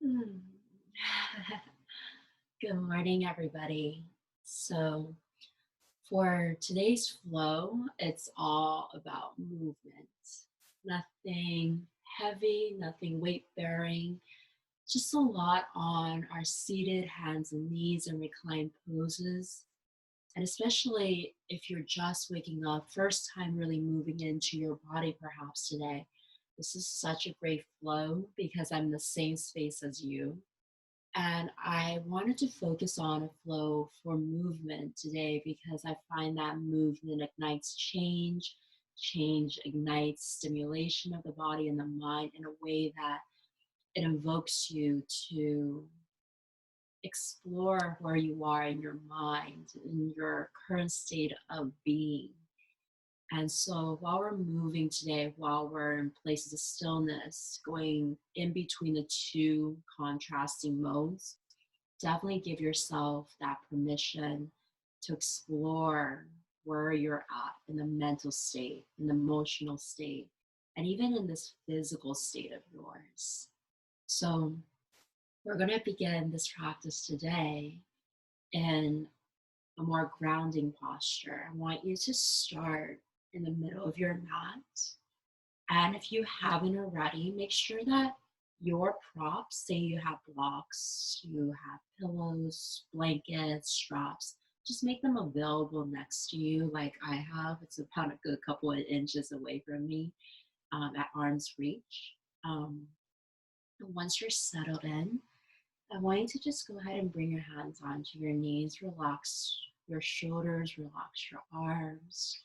Hmm. Good morning, everybody. So, for today's flow, it's all about movement. Nothing heavy, nothing weight bearing, just a lot on our seated hands and knees and reclined poses. And especially if you're just waking up, first time really moving into your body, perhaps today, this is such a great flow because I'm in the same space as you. And I wanted to focus on a flow for movement today because I find that movement ignites change, change ignites stimulation of the body and the mind in a way that it invokes you to explore where you are in your mind, in your current state of being. And so while we're moving today, while we're in places of stillness, going in between the two contrasting modes, definitely give yourself that permission to explore where you're at in the mental state, in the emotional state, and even in this physical state of yours. So, we're going to begin this practice today in a more grounding posture. I want you to start in the middle of your mat. And if you haven't already, make sure that your props, say you have blocks, you have pillows, blankets, straps, just make them available next to you like I have. It's about a good couple of inches away from me at arm's reach. And once you're settled in, I want you to just go ahead and bring your hands onto your knees, relax your shoulders, relax your arms.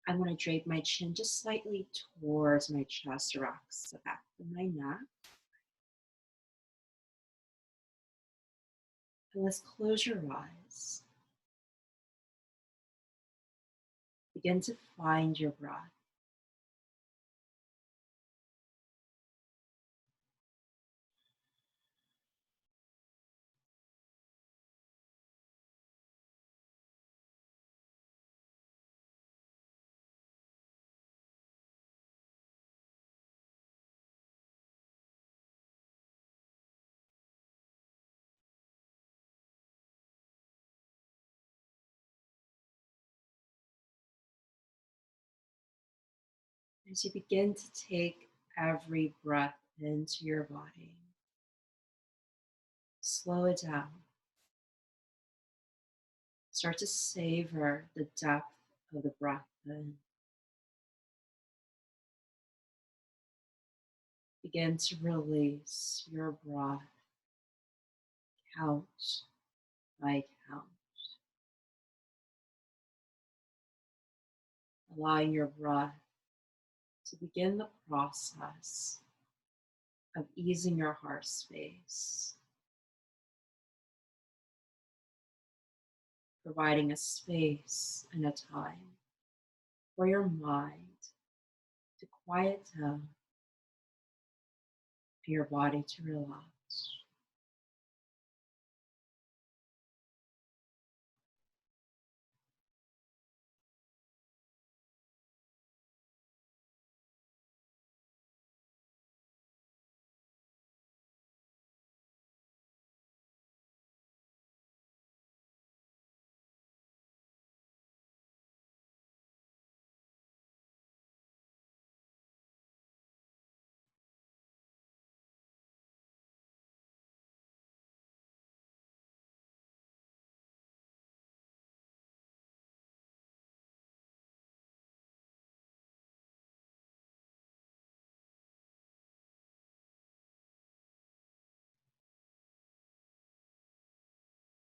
I'm going to drape my chin just slightly towards my chest, relax the back of my neck. And let's close your eyes. Begin to find your breath. As you begin to take every breath into your body, slow it down. Start to savor the depth of the breath in. Begin to release your breath, count by count, allowing your breath to begin the process of easing your heart space, providing a space and a time for your mind to quiet down, for your body to relax.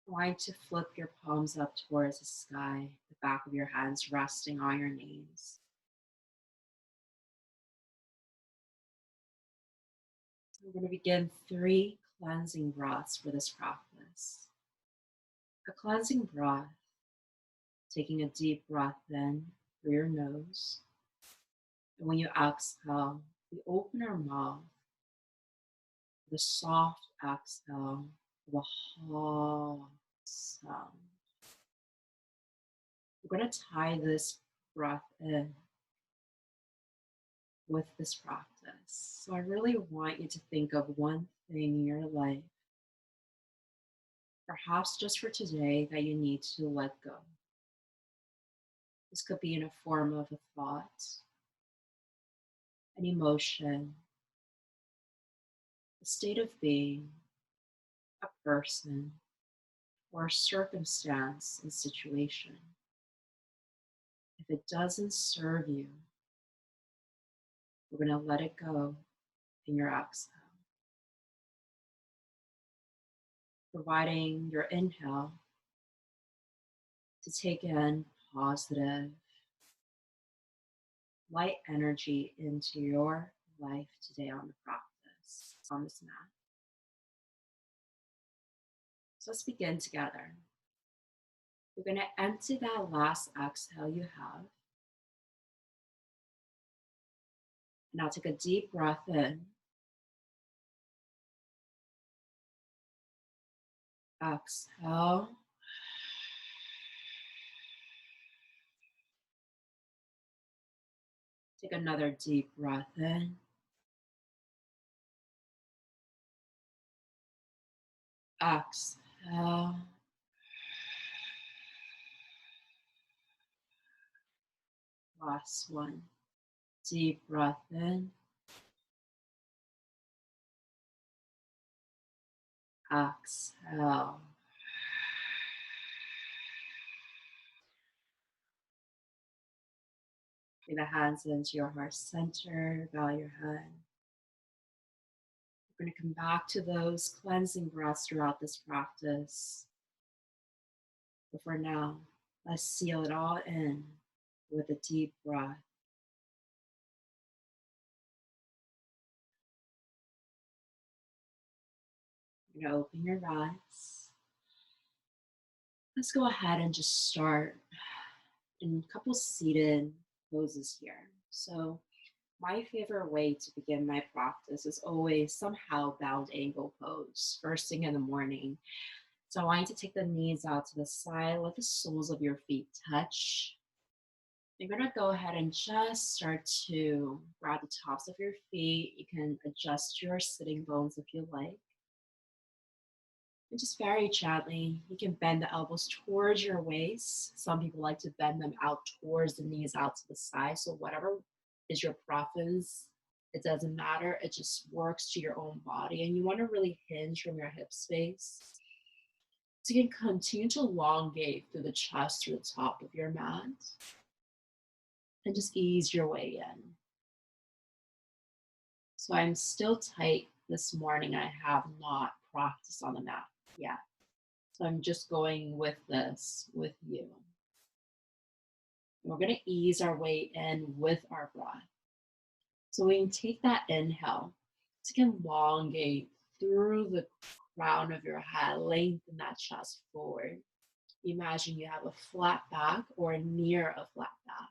I want you to flip your palms up towards the sky, the back of your hands resting on your knees. We're going to begin 3 cleansing breaths for this practice. A cleansing breath, taking a deep breath in through your nose. And when you exhale, we open our mouth with a soft exhale of a ha sound. We're going to tie this breath in with this practice. practice. So I really want you to think of one thing in your life, perhaps just for today, that you need to let go. This could be in a form of a thought, an emotion, a state of being, a person, or a circumstance and situation. If it doesn't serve you, we're going to let it go in your exhale, providing your inhale to take in positive, light energy into your life today on the practice, on this mat. So let's begin together. You're going to empty that last exhale you have. Now take a deep breath in. Exhale. Take another deep breath in. Exhale. Last one. Deep breath in. Exhale. Bring the hands into your heart center. Bow your head. We're going to come back to those cleansing breaths throughout this practice. But for now, let's seal it all in with a deep breath. You're going to open your eyes. Let's go ahead and just start in a couple seated poses here. So my favorite way to begin my practice is always somehow bound angle pose, first thing in the morning. So I want you to take the knees out to the side, let the soles of your feet touch. You're gonna go ahead and just start to grab the tops of your feet. You can adjust your sitting bones if you like. And just very gently, you can bend the elbows towards your waist. Some people like to bend them out towards the knees out to the side. So whatever is your preference, it doesn't matter. It just works to your own body. And you want to really hinge from your hip space. So you can continue to elongate through the chest, through the top of your mat. And just ease your way in. So I'm still tight this morning. I have not practiced on the mat yet. So I'm just going with this with you. We're going to ease our way in with our breath. So we can take that inhale to elongate through the crown of your head, lengthen that chest forward. Imagine you have a flat back or near a flat back.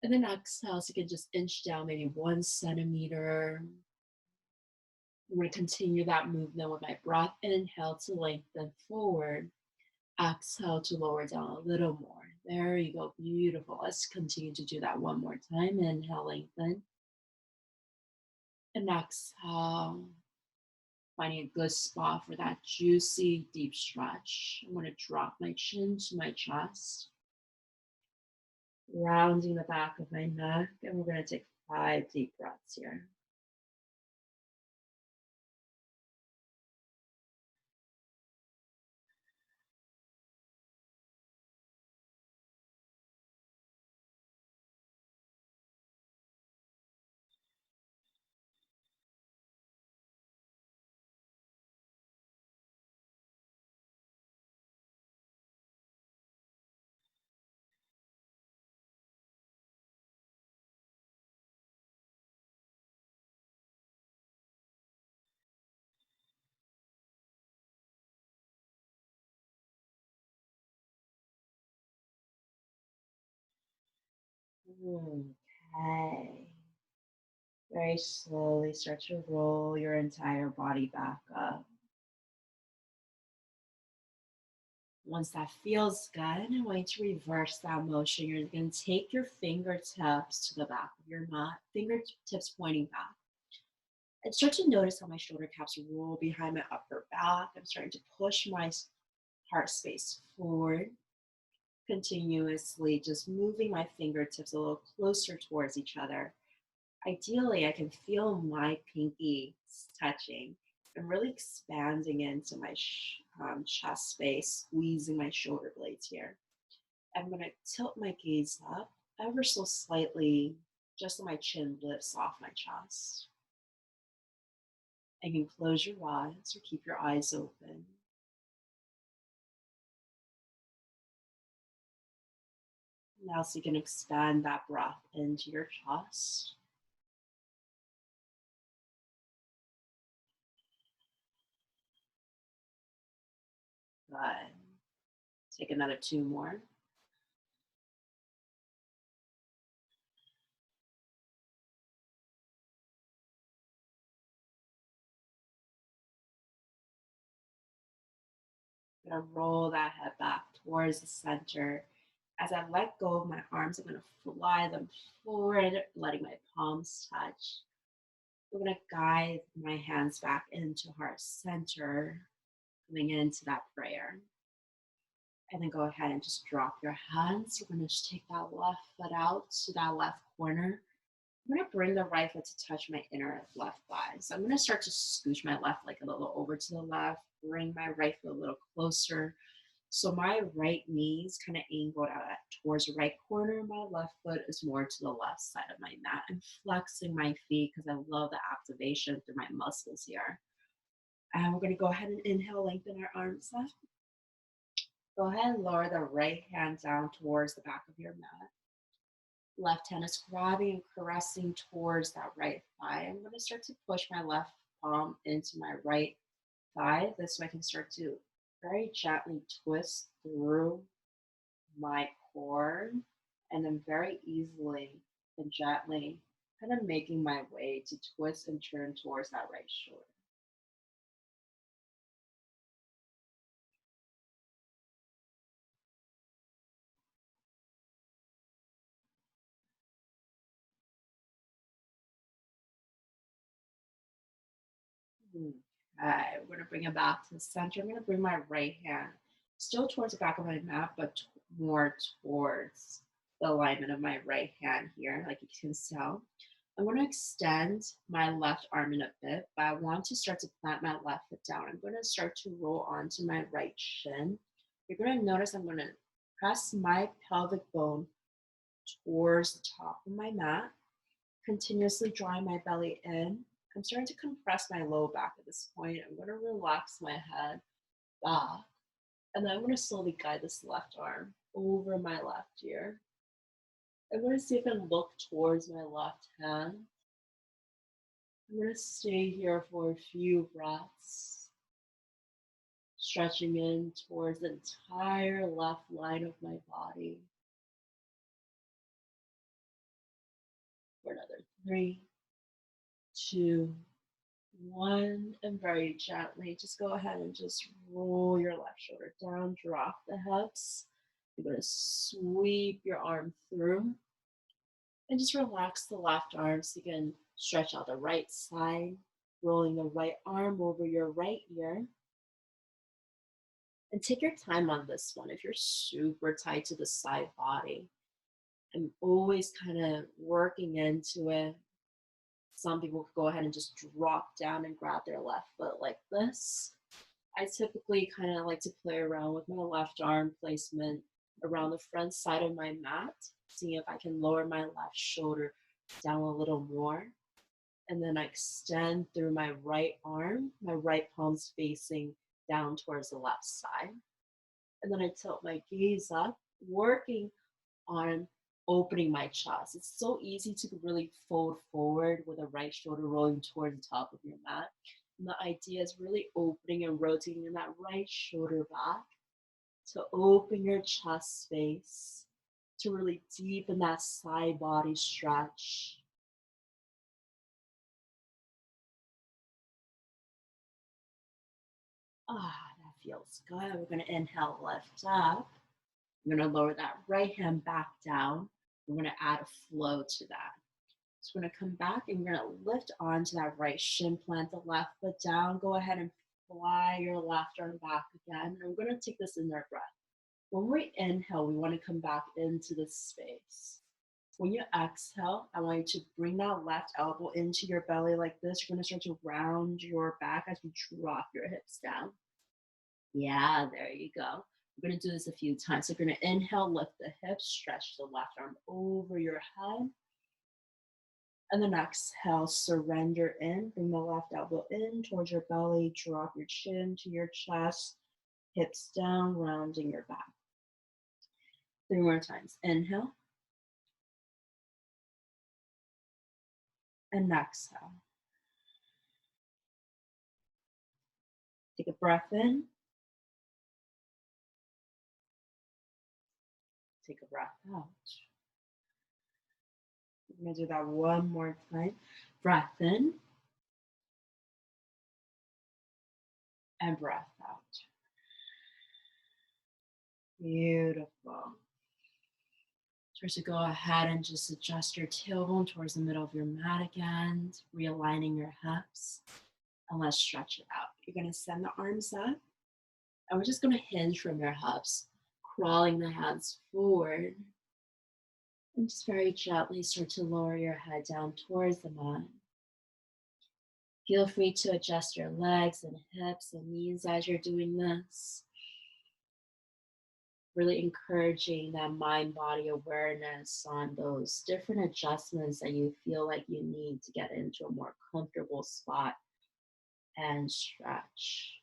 And then exhale, so you can just inch down maybe 1 centimeter. I'm going to continue that movement with my breath. Inhale to lengthen forward. Exhale to lower down a little more. There you go. Beautiful. Let's continue to do that one more time. Inhale, lengthen. And exhale. Finding a good spot for that juicy, deep stretch. I'm going to drop my chin to my chest. Rounding the back of my neck. And we're going to take 5 deep breaths here. Okay. Very slowly start to roll your entire body back up. Once that feels good, I want you to reverse that motion. You're going to take your fingertips to the back of your mat, fingertips pointing back. And start to notice how my shoulder caps roll behind my upper back. I'm starting to push my heart space forward, continuously just moving my fingertips a little closer towards each other. Ideally, I can feel my pinky touching and really expanding into my chest space, squeezing my shoulder blades here. I'm going to tilt my gaze up ever so slightly, just so my chin lifts off my chest. And you can close your eyes or keep your eyes open. Now, so you can expand that breath into your chest. Good. Take another two more. I'm gonna roll that head back towards the center. As I let go of my arms, I'm gonna fly them forward, letting my palms touch. I'm gonna guide my hands back into heart center, coming into that prayer. And then go ahead and just drop your hands. We're gonna just take that left foot out to that left corner. I'm gonna bring the right foot to touch my inner left thigh. So I'm gonna start to scooch my left leg a little over to the left, bring my right foot a little closer. So my right knee is kind of angled out towards the right corner. My left foot is more to the left side of my mat. I'm flexing my feet because I love the activation through my muscles here. And we're gonna go ahead and inhale, lengthen our arms up. Go ahead and lower the right hand down towards the back of your mat. Left hand is grabbing and caressing towards that right thigh. I'm going to start to push my left palm into my right thigh. This way I can start to very gently twist through my core and then very easily and gently kind of making my way to twist and turn towards that right shoulder. Okay, we're gonna bring it back to the center. I'm gonna bring my right hand still towards the back of my mat, but more towards the alignment of my right hand here, like you can tell. I'm gonna extend my left arm in a bit, but I want to start to plant my left foot down. I'm gonna start to roll onto my right shin. You're gonna notice I'm gonna press my pelvic bone towards the top of my mat, continuously drawing my belly in. I'm starting to compress my low back at this point. I'm going to relax my head back. And then I'm going to slowly guide this left arm over my left ear. I'm going to see if I can look towards my left hand. I'm going to stay here for a few breaths, stretching in towards the entire left line of my body. For another three, two, one, and very gently, just go ahead and just roll your left shoulder down, drop the hips. You're going to sweep your arm through and just relax the left arm so you can stretch out the right side, rolling the right arm over your right ear. And take your time on this one. If you're super tight to the side body, I'm always kind of working into it. Some people could go ahead and just drop down and grab their left foot like this. I typically kind of like to play around with my left arm placement around the front side of my mat, seeing if I can lower my left shoulder down a little more. And then I extend through my right arm, my right palm's facing down towards the left side. And then I tilt my gaze up, working on opening my chest. It's so easy to really fold forward with the right shoulder rolling toward the top of your mat. And the idea is really opening and rotating that right shoulder back to open your chest space, to really deepen that side body stretch. That feels good. We're going to inhale, lift up. I'm going to lower that right hand back down. We're going to add a flow to that. So we're gonna come back and we're gonna lift onto that right shin, plant the left foot down. Go ahead and fly your left arm back again. And we're gonna take this in our breath. When we inhale, we wanna come back into this space. When you exhale, I want you to bring that left elbow into your belly like this. You're gonna start to round your back as you drop your hips down. Yeah, there you go. We're gonna do this a few times. So you're gonna inhale, lift the hips, stretch the left arm over your head. And then exhale, surrender in. Bring the left elbow in towards your belly. Drop your chin to your chest. Hips down, rounding your back. 3 more times. Inhale. And exhale. Take a breath in. Take a breath out. We're going to do that one more time. Breath in. And breath out. Beautiful. First, to go ahead and just adjust your tailbone towards the middle of your mat again, realigning your hips, and let's stretch it out. You're going to send the arms up, and we're just going to hinge from your hips, crawling the hands forward, and just very gently start to lower your head down towards the mat. Feel free to adjust your legs and hips and knees as you're doing this. Really encouraging that mind-body awareness on those different adjustments that you feel like you need to get into a more comfortable spot and stretch.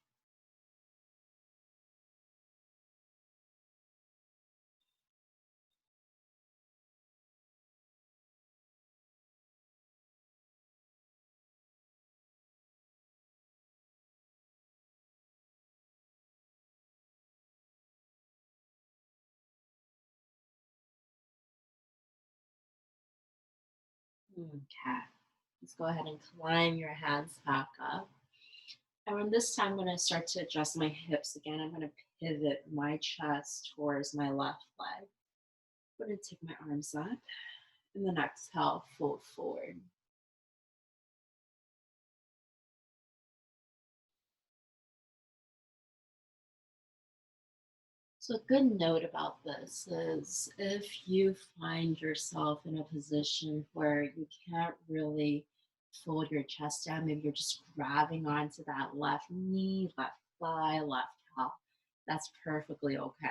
Okay, let's go ahead and climb your hands back up. And this time I'm going to start to adjust my hips again. I'm going to pivot my chest towards my left leg. I'm going to take my arms up and then exhale, fold forward. So a good note about this is if you find yourself in a position where you can't really fold your chest down, maybe you're just grabbing onto that left knee, left thigh, left calf, that's perfectly okay.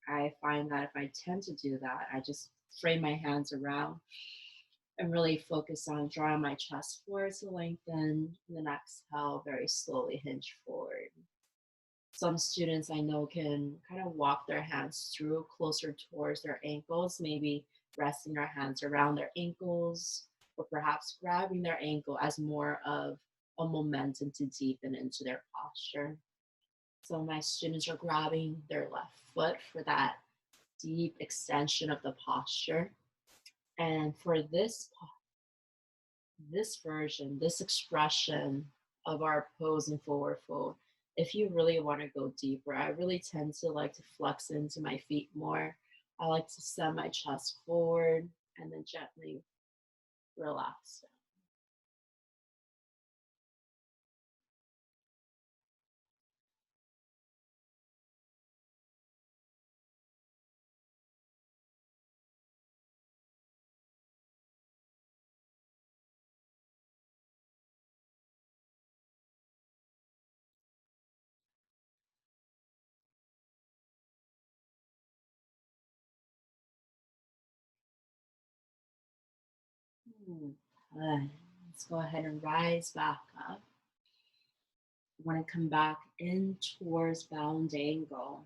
I find that if I tend to do that, I just frame my hands around and really focus on drawing my chest forward to lengthen, and then exhale, very slowly hinge forward. Some students I know can kind of walk their hands through closer towards their ankles, maybe resting their hands around their ankles, or perhaps grabbing their ankle as more of a momentum to deepen into their posture. So my students are grabbing their left foot for that deep extension of the posture. And for this version, this expression of our pose and forward fold, if you really want to go deeper, I really tend to like to flex into my feet more. I like to send my chest forward and then gently relax. Good. Let's go ahead and rise back up. You want to come back in towards bound angle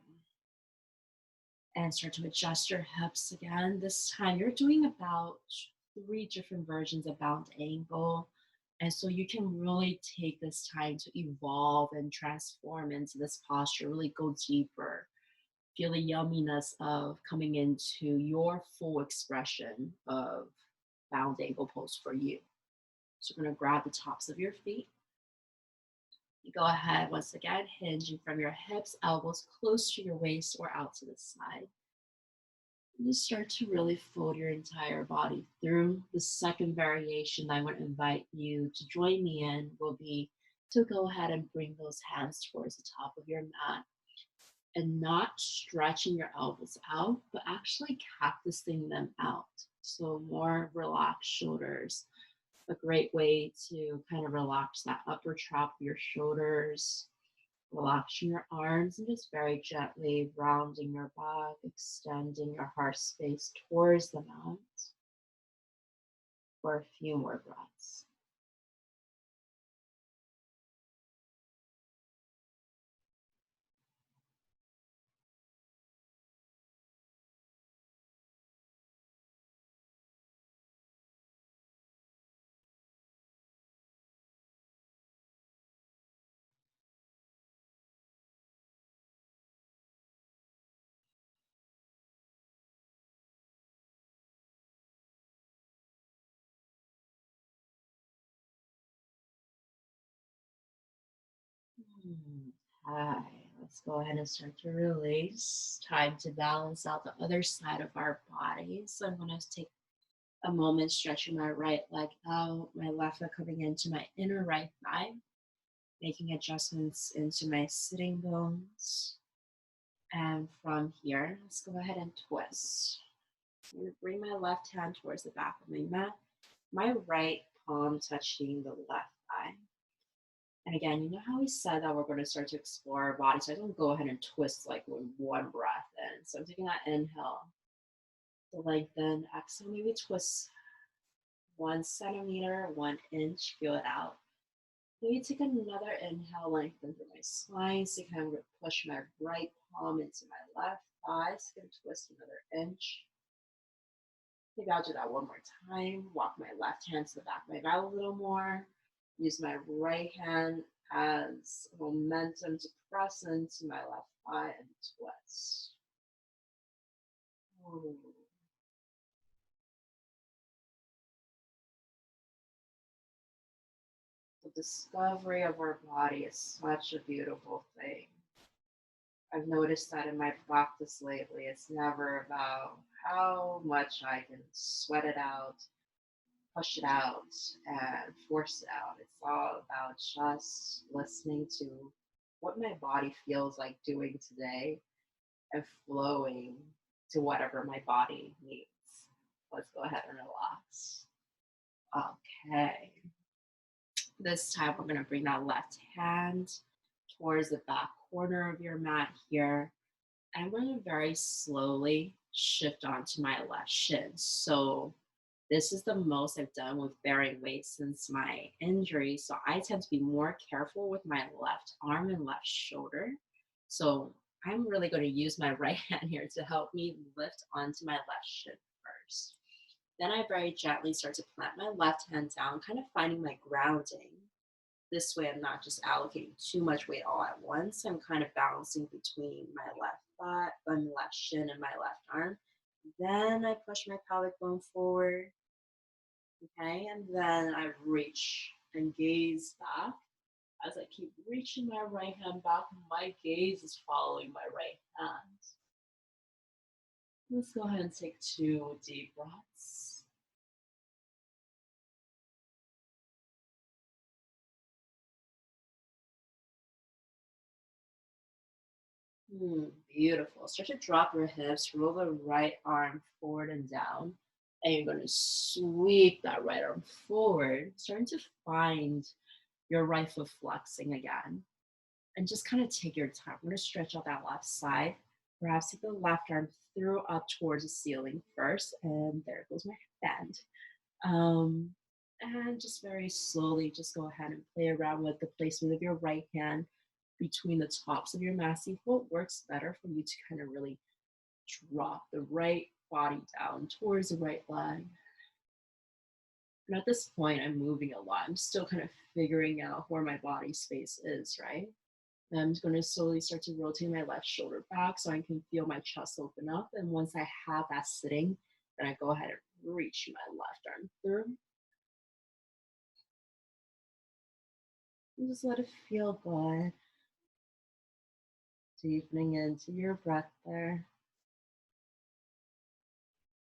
and start to adjust your hips again. This time you're doing about 3 different versions of bound angle. And so you can really take this time to evolve and transform into this posture, really go deeper. Feel the yumminess of coming into your full expression of bound angle pose for you. So we're going to grab the tops of your feet. You go ahead once again, hinging from your hips, elbows close to your waist or out to the side. Just start to really fold your entire body through. The second variation I would invite you to join me in will be to go ahead and bring those hands towards the top of your mat and not stretching your elbows out, but actually cactusing them out. So more relaxed shoulders. A great way to kind of relax that upper trap of your shoulders, relaxing your arms and just very gently rounding your back, extending your heart space towards the mat for a few more breaths. Hi, let's go ahead and start to release. Time to balance out the other side of our body. So I'm going to take a moment stretching my right leg out, my left leg coming into my inner right thigh, making adjustments into my sitting bones. And from here, let's go ahead and twist. I'm going to bring my left hand towards the back of my mat, my right palm touching the left thigh. And again, you know how we said that we're going to start to explore our body. So I don't go ahead and twist like with one breath in. So I'm taking that inhale to lengthen, exhale, maybe twist 1 centimeter, 1 inch, feel it out. Maybe take another inhale, lengthen through my spine. So kind of push my right palm into my left thigh. So I'm going to twist another inch. Maybe I'll do that one more time. Walk my left hand to the back of my back a little more. Use my right hand as momentum to press into my left thigh and twist. Ooh. The discovery of our body is such a beautiful thing. I've noticed that in my practice lately, it's never about how much I can sweat it out, push it out, and force it out. It's all about just listening to what my body feels like doing today and flowing to whatever my body needs. Let's go ahead and relax. Okay. This time we're going to bring that left hand towards the back corner of your mat here. And I'm going to very slowly shift onto my left shin. So this is the most I've done with bearing weight since my injury. So I tend to be more careful with my left arm and left shoulder. So I'm really going to use my right hand here to help me lift onto my left shin first. Then I very gently start to plant my left hand down, kind of finding my grounding. This way I'm not just allocating too much weight all at once. I'm kind of balancing between my left thigh, my left shin and my left arm. Then I push my pelvic bone forward. Okay, and then I reach and gaze back. As I keep reaching my right hand back, my gaze is following my right hand. Let's go ahead and take 2 deep breaths. Beautiful. Start to drop your hips, roll the right arm forward and down. And you're going to sweep that right arm forward, starting to find your right foot flexing again. And just kind of take your time. I'm going to stretch out that left side. Perhaps take the left arm through up towards the ceiling first. And there goes my bend. Um, and just very slowly, just go ahead and play around with the placement of your right hand between the tops of your mat. See what works better for you to kind of really drop the right body down towards the right leg. And at this point, I'm moving a lot. I'm still kind of figuring out where my body space is, right? And I'm going to slowly start to rotate my left shoulder back so I can feel my chest open up. And once I have that sitting, then I go ahead and reach my left arm through. And just let it feel good. Deepening into your breath there.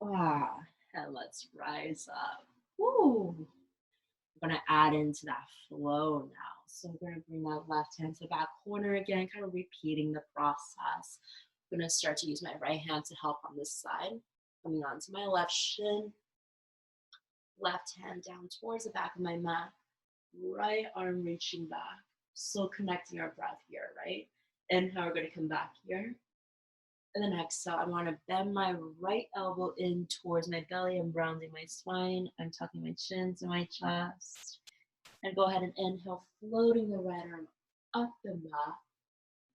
And let's rise up. Woo. I'm gonna add into that flow now. So we're gonna bring that left hand to the back corner again, kind of repeating the process. I'm gonna start to use my right hand to help on this side. Coming onto my left shin, left hand down towards the back of my mat, right arm reaching back. So connecting our breath here, right? Inhale, we're gonna come back here. And then exhale, I want to bend my right elbow in towards my belly. I'm rounding my spine. I'm tucking my chin to my chest. And go ahead and inhale, floating the right arm up and back,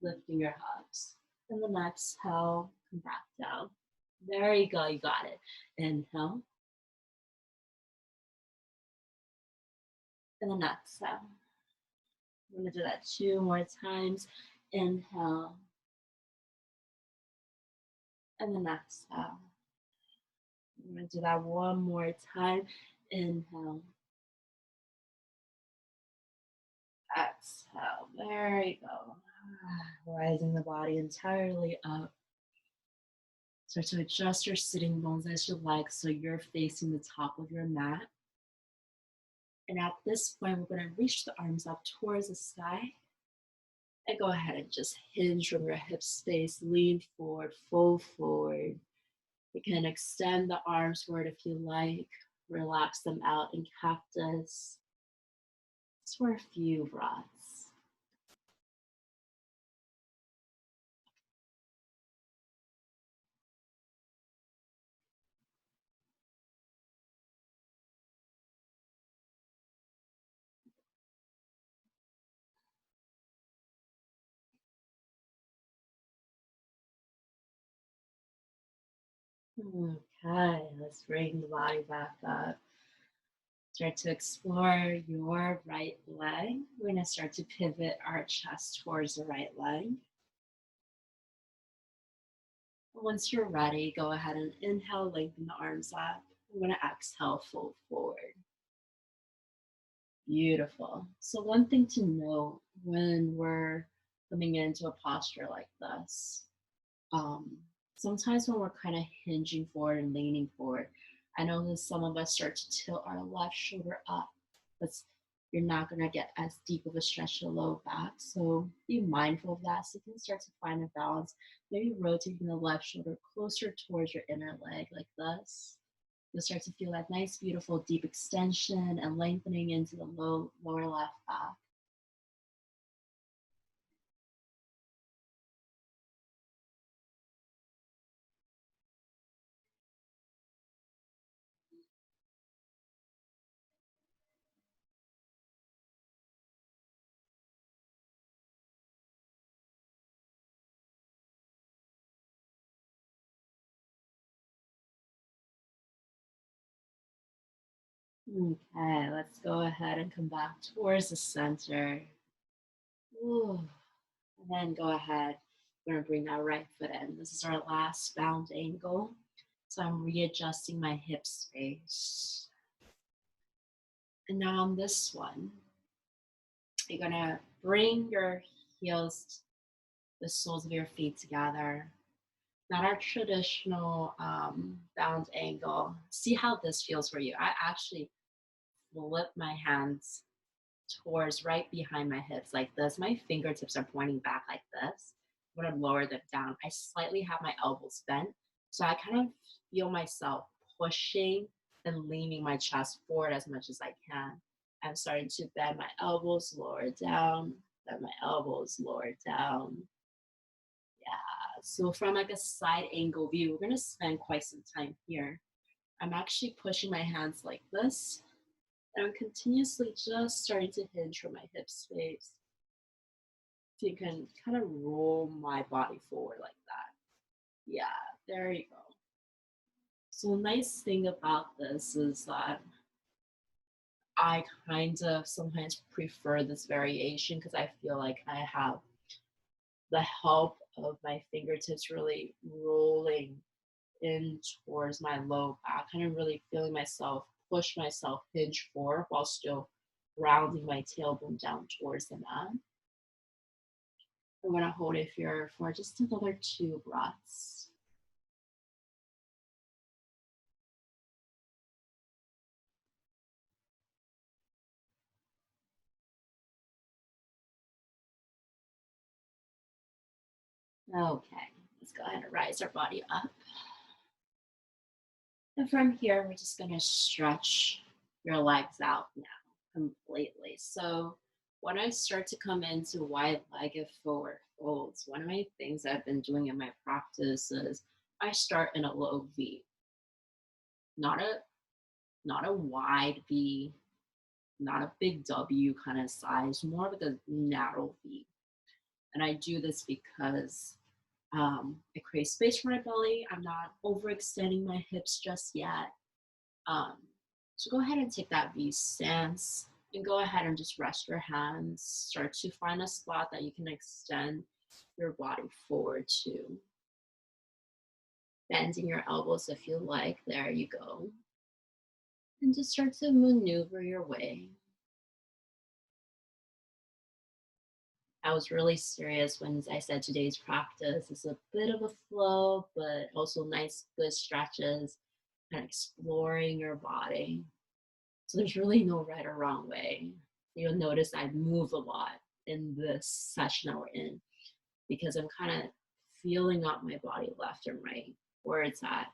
lifting your hips. And then exhale, come back down. There you go, you got it. Inhale. And then exhale. I'm going to do that 2 more times. Inhale. And then exhale. I'm going to do that 1 more time. Inhale. Exhale. There you go. Rising the body entirely up. Start to adjust your sitting bones as you like so you're facing the top of your mat. And at this point, we're going to reach the arms up towards the sky. And go ahead and just hinge from your hip space. Lean forward, fold forward. You can extend the arms forward if you like. Relax them out in cactus. Just for a few breaths. Okay, let's bring the body back up. Start to explore your right leg. We're going to start to pivot our chest towards the right leg. Once you're ready, go ahead and inhale, lengthen the arms up. I'm going to exhale, fold forward. Beautiful. So one thing to note when we're coming into a posture like this, um, sometimes when we're kind of hinging forward and leaning forward, I know that some of us start to tilt our left shoulder up, but you're not going to get as deep of a stretch to the low back. So be mindful of that so you can start to find a balance. Maybe rotating the left shoulder closer towards your inner leg like this. You'll start to feel that nice, beautiful, deep extension and lengthening into the lower left back. Okay, let's go ahead and come back towards the center. Ooh. And then go ahead. We're going to bring that right foot in. This is our last bound angle. So I'm readjusting my hip space. And now on this one, you're going to bring your heels, the soles of your feet together. Not our traditional bound angle. See how this feels for you. I actually flip my hands towards right behind my hips like this. My fingertips are pointing back like this. I'm going to lower them down. I slightly have my elbows bent. So I kind of feel myself pushing and leaning my chest forward as much as I can. I'm starting to bend my elbows, lower down, bend my elbows, lower down. Yeah. So from like a side angle view, we're going to spend quite some time here. I'm actually pushing my hands like this. And I'm continuously just starting to hinge from my hip space. So you can kind of roll my body forward like that. Yeah, there you go. So the nice thing about this is that I kind of sometimes prefer this variation because I feel like I have the help of my fingertips really rolling in towards my low back, kind of really feeling myself push myself hinge forward while still rounding my tailbone down towards the mat. I'm going to hold it here for just another 2 breaths. Okay, let's go ahead and rise our body up. And from here, we're just going to stretch your legs out now completely. So when I start to come into wide-legged forward folds, one of my things I've been doing in my practice is I start in a low V, not a not a wide V, not a big W kind of size, more of a narrow V. And I do this because it creates space for my belly. I'm not overextending my hips just yet. Um, so go ahead and take that V stance and go ahead and just rest your hands. Start to find a spot that you can extend your body forward to. Bending your elbows if you like. There you go. And just start to maneuver your way. I was really serious when I said today's practice is a bit of a flow, but also nice, good stretches and exploring your body. So there's really no right or wrong way. You'll notice I move a lot in this session that we're in because I'm kind of feeling up my body left and right where it's at.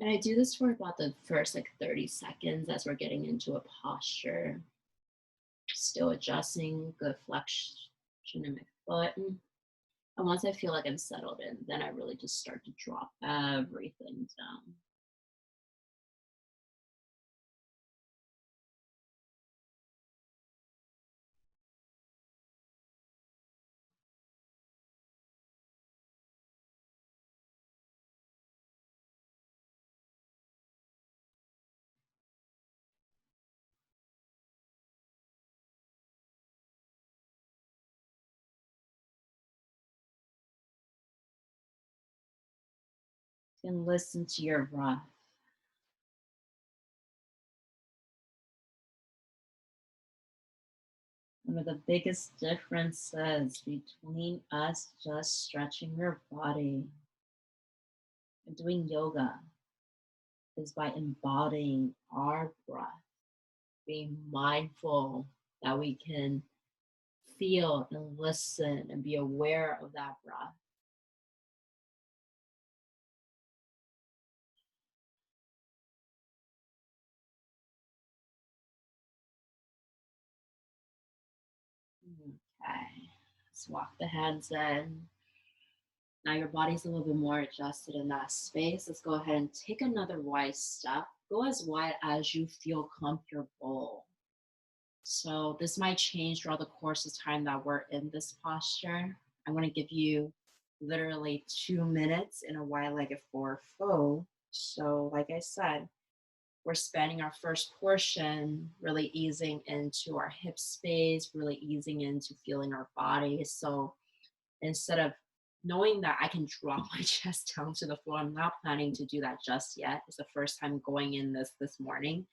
And I do this for about the first like 30 seconds as we're getting into a posture. Still adjusting, good flexion in my foot. And once I feel like I'm settled in, then I really just start to drop everything down. And listen to your breath. One of the biggest differences between us just stretching your body and doing yoga is by embodying our breath, being mindful that we can feel and listen and be aware of that breath. Okay, let's walk the hands in. Now your body's a little bit more adjusted in that space. Let's go ahead and take another wide step. Go as wide as you feel comfortable. So this might change throughout the course of time that we're in this posture. I want to give you literally 2 minutes in a wide-legged forward fold. So like I said, we're spending our first portion really easing into our hip space, really easing into feeling our body. So instead of knowing that I can drop my chest down to the floor, I'm not planning to do that just yet. It's the first time going in this morning.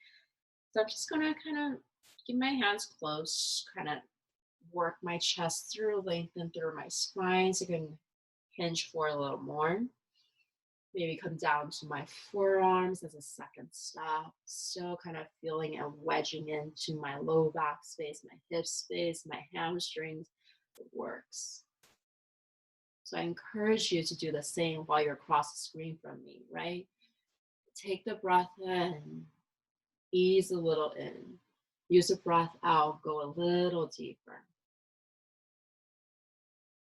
So I'm just gonna kind of keep my hands close, kind of work my chest through, lengthen through my spine so I can hinge for a little more. Maybe come down to my forearms as a second step. Still kind of feeling and wedging into my low back space, my hip space, my hamstrings. It works. So I encourage you to do the same while you're across the screen from me, right? Take the breath in, ease a little in. Use the breath out, go a little deeper.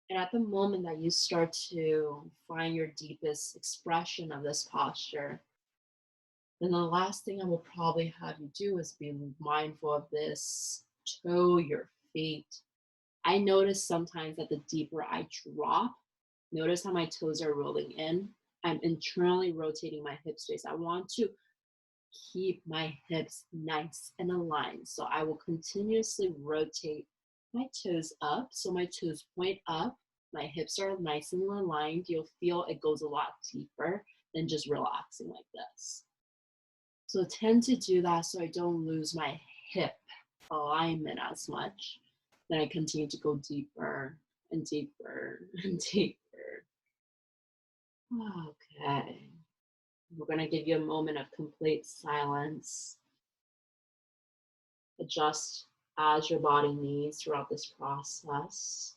And at the moment that you start to find your deepest expression of this posture, then the last thing I will probably have you do is be mindful of this. Toe your feet. I notice sometimes that the deeper I drop, notice how my toes are rolling in. I'm internally rotating my hip space. I want to keep my hips nice and aligned. So I will continuously rotate my toes up. So my toes point up. My hips are nice and aligned. You'll feel it goes a lot deeper than just relaxing like this. So tend to do that so I don't lose my hip alignment as much. Then I continue to go deeper and deeper and deeper. Okay. We're going to give you a moment of complete silence. Adjust as your body needs throughout this process.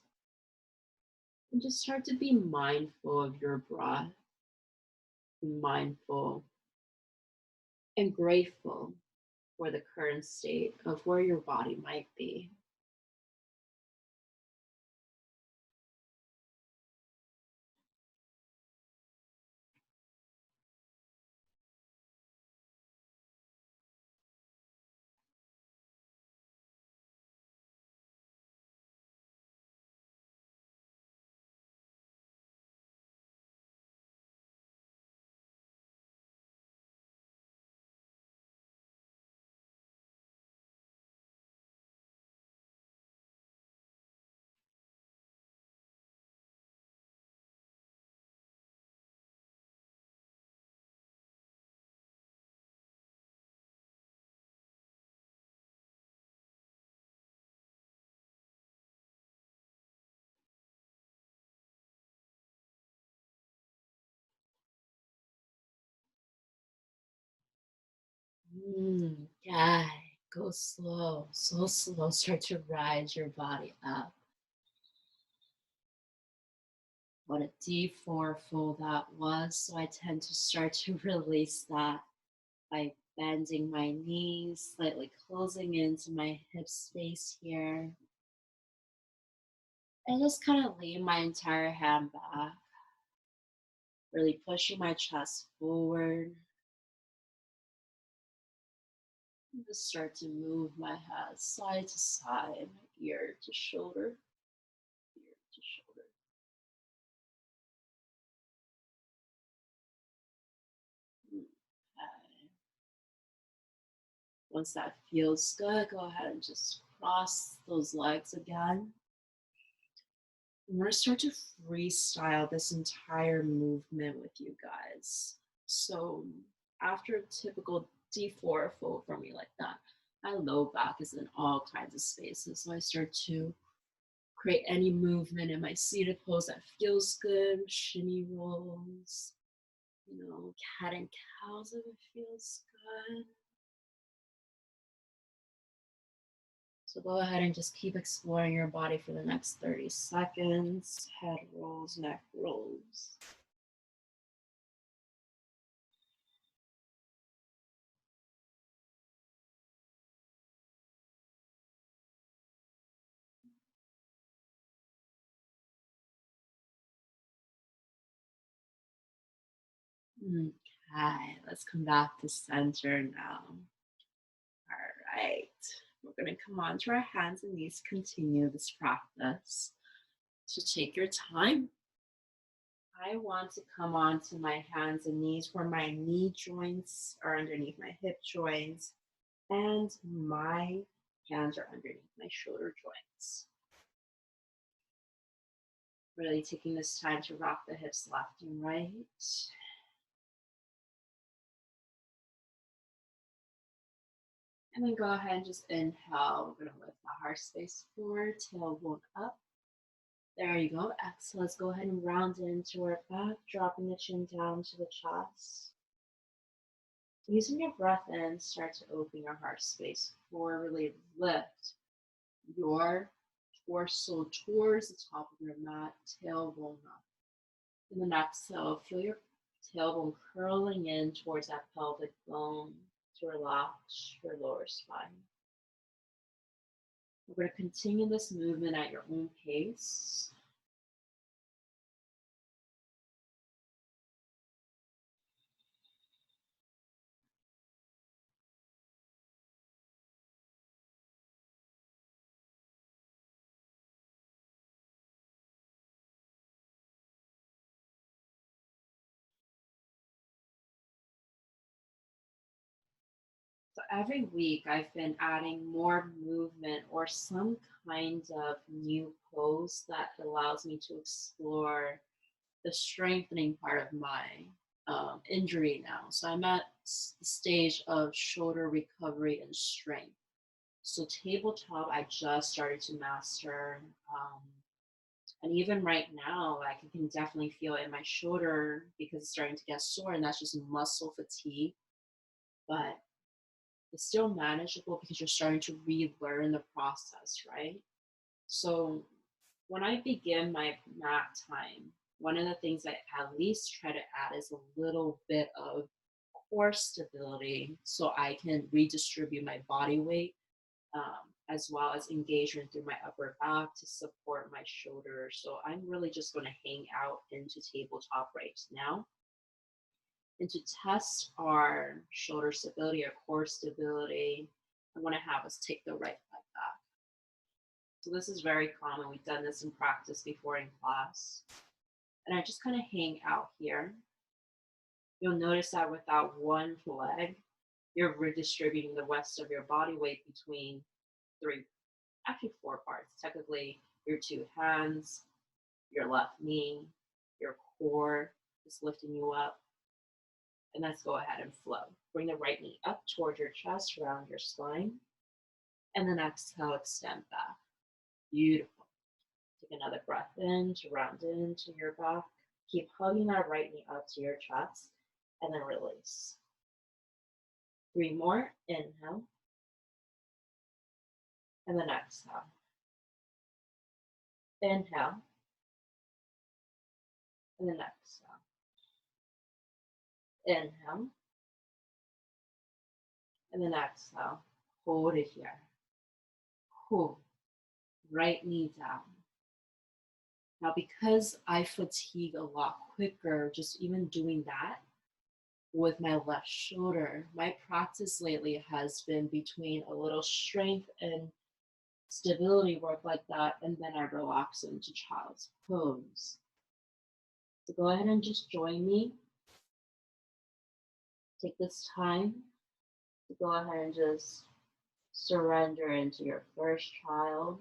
And just start to be mindful of your breath, be mindful and grateful for the current state of where your body might be. Yeah, go slow, so slow. Start to rise your body up. What a deep forefold that was. So I tend to start to release that by bending my knees, slightly closing into my hip space here. And just kind of lean my entire hand back, really pushing my chest forward. And just start to move my head side to side, ear to shoulder, ear to shoulder. Okay. Once that feels good, go ahead and just cross those legs again. I'm going to start to freestyle this entire movement with you guys. So, after a typical D4 fold for me like that, my low back is in all kinds of spaces. So, I start to create any movement in my seated pose that feels good, shimmy rolls, cat and cows if it feels good. So go ahead and just keep exploring your body for the next 30 seconds. Head rolls, neck rolls. Okay, let's come back to center now. All right, we're going to come onto our hands and knees, continue this practice. So take your time. I want to come onto my hands and knees where my knee joints are underneath my hip joints and my hands are underneath my shoulder joints. Really taking this time to rock the hips left and right. And then go ahead and just inhale. We're going to lift the heart space forward, tailbone up. There you go. Exhale. Let's go ahead and round into our back, dropping the chin down to the chest. Using your breath in, start to open your heart space forward. Really lift your torso towards the top of your mat, tailbone up. And then exhale, feel your tailbone curling in towards that pelvic bone to relax your lower spine. We're going to continue this movement at your own pace. So every week I've been adding more movement or some kind of new pose that allows me to explore the strengthening part of my injury now. So I'm at the stage of shoulder recovery and strength. So tabletop, I just started to master. And even right now, like I can definitely feel it in my shoulder because it's starting to get sore, and that's just muscle fatigue. But It's still manageable because you're starting to relearn the process, right? So when I begin my mat time, one of the things I at least try to add is a little bit of core stability so I can redistribute my body weight, as well as engagement through my upper back to support my shoulders. So I'm really just going to hang out into tabletop right now. And to test our shoulder stability, our core stability, I want to have us take the right leg back. So this is very common. We've done this in practice before in class. And I just kind of hang out here. You'll notice that without one leg, you're redistributing the rest of your body weight between three, actually four parts. Technically, your two hands, your left knee, your core is lifting you up. And let's go ahead and flow. Bring the right knee up towards your chest, around your spine. And then exhale, extend back. Beautiful. Take another breath in to round into your back. Keep hugging that right knee up to your chest. And then release. 3 more. Inhale. And then exhale. Inhale. And then exhale. Inhale. And then exhale. Hold it here. Cool. Right knee down. Now, because I fatigue a lot quicker, just even doing that with my left shoulder, my practice lately has been between a little strength and stability work like that, and then I relax into child's pose. So go ahead and just join me. Take this time to go ahead and just surrender into your first child.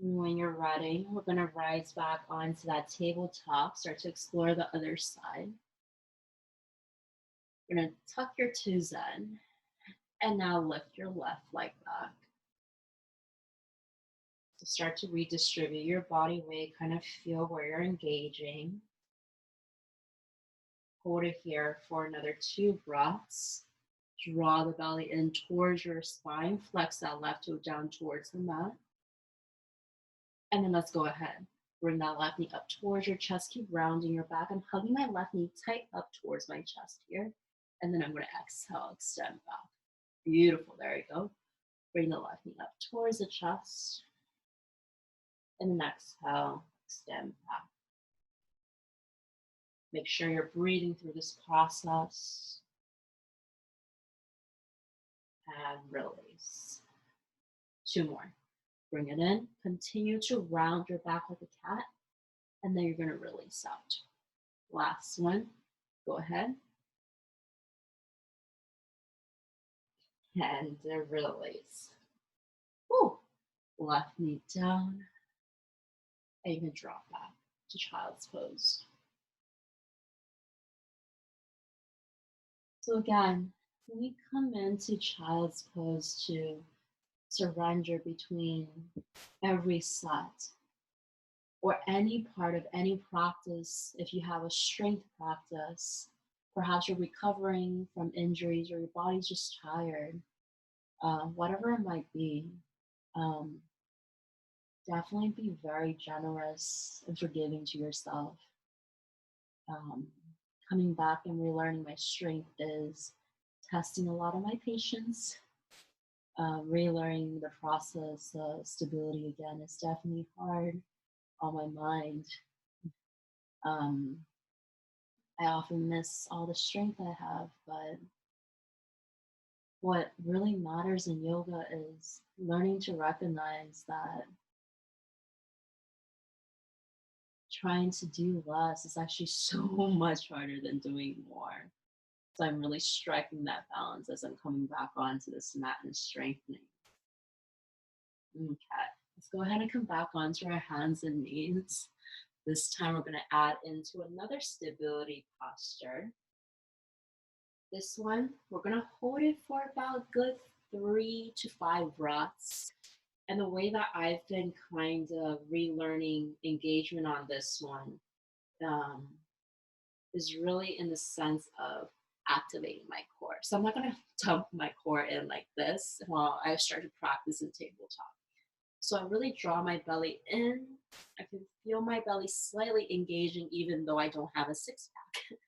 When you're ready, we're going to rise back onto that tabletop, start to explore the other side. You're going to tuck your toes in and now lift your left leg back. So start to redistribute your body weight, kind of feel where you're engaging. Hold it here for another 2 breaths. Draw the belly in towards your spine, flex that left toe down towards the mat. And then let's go ahead. Bring that left knee up towards your chest, keep rounding your back. I'm hugging my left knee tight up towards my chest here. And then I'm going to exhale, extend back. Beautiful, there you go. Bring the left knee up towards the chest. And then exhale, extend back. Make sure you're breathing through this process. And release. 2 more. Bring it in. Continue to round your back like a cat. And then you're going to release out. Last one. Go ahead. And release. Woo. Left knee down. And you can drop back to child's pose. So again, we come into child's pose to surrender between every set or any part of any practice. If you have a strength practice, perhaps you're recovering from injuries or your body's just tired, whatever it might be, definitely be very generous and forgiving to yourself. Coming back and relearning my strength is testing a lot of my patience. Relearning the process of stability again is definitely hard on my mind. I often miss all the strength I have, but what really matters in yoga is learning to recognize that trying to do less is actually so much harder than doing more. So I'm really striking that balance as I'm coming back onto this mat and strengthening. Okay, let's go ahead and come back onto our hands and knees. This time we're going to add into another stability posture. This one, we're gonna hold it for about a good 3 to 5 breaths. And the way that I've been kind of relearning engagement on this one um, is really in the sense of activating my core. So I'm not gonna dump my core in like this while I start to practice in tabletop. So I really draw my belly in. I can feel my belly slightly engaging even though I don't have a six pack.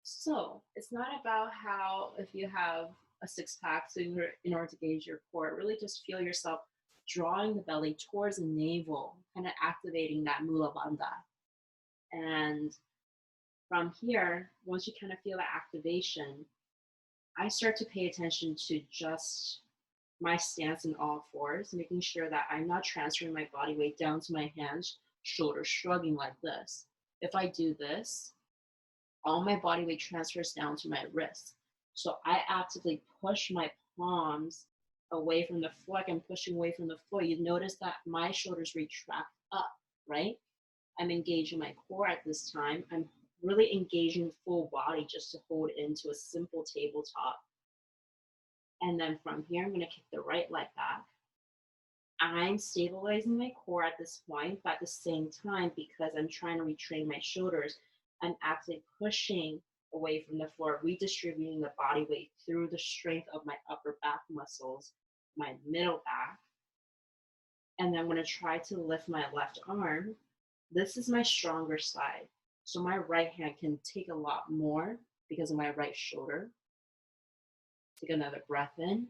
So it's not about how if you have a six pack, so in order to gauge your core, really just feel yourself drawing the belly towards the navel, kind of activating that mula bandha. And from here, once you kind of feel that activation, I start to pay attention to just my stance in all fours, making sure that I'm not transferring my body weight down to my hands, shoulders shrugging like this. If I do this, all my body weight transfers down to my wrists. So I actively push my palms away from the floor. Like I'm pushing away from the floor. You notice that my shoulders retract up, right? I'm engaging my core at this time. I'm really engaging full body just to hold into a simple tabletop. And then from here, I'm going to kick the right leg back. I'm stabilizing my core at this point, but at the same time, because I'm trying to retrain my shoulders, I'm actually pushing away from the floor, redistributing the body weight through the strength of my upper back muscles, my middle back. And then I'm going to try to lift my left arm. This is my stronger side. So my right hand can take a lot more because of my right shoulder. Take another breath in,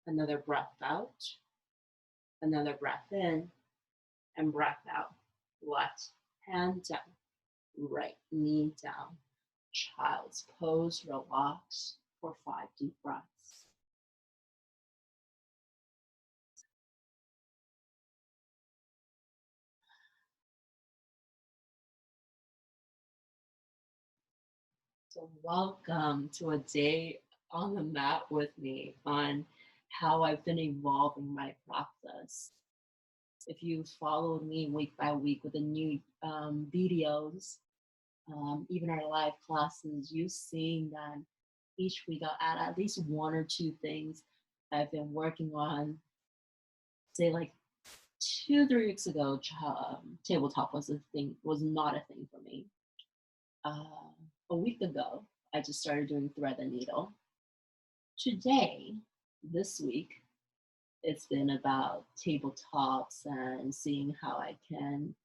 another breath out, another breath in, and breath out. Left hand down, right knee down. Child's pose, relax for 5 deep breaths. So welcome to a day on the mat with me on how I've been evolving my practice. If you followed me week by week with the new videos, even our live classes, you've seen that each week I'll add at least 1 or 2 things I've been working on. Say like 2, 3 weeks ago, tabletop was not a thing for me. Uh, a week ago, I just started doing thread and needle. Today, this week, it's been about tabletops and seeing how I can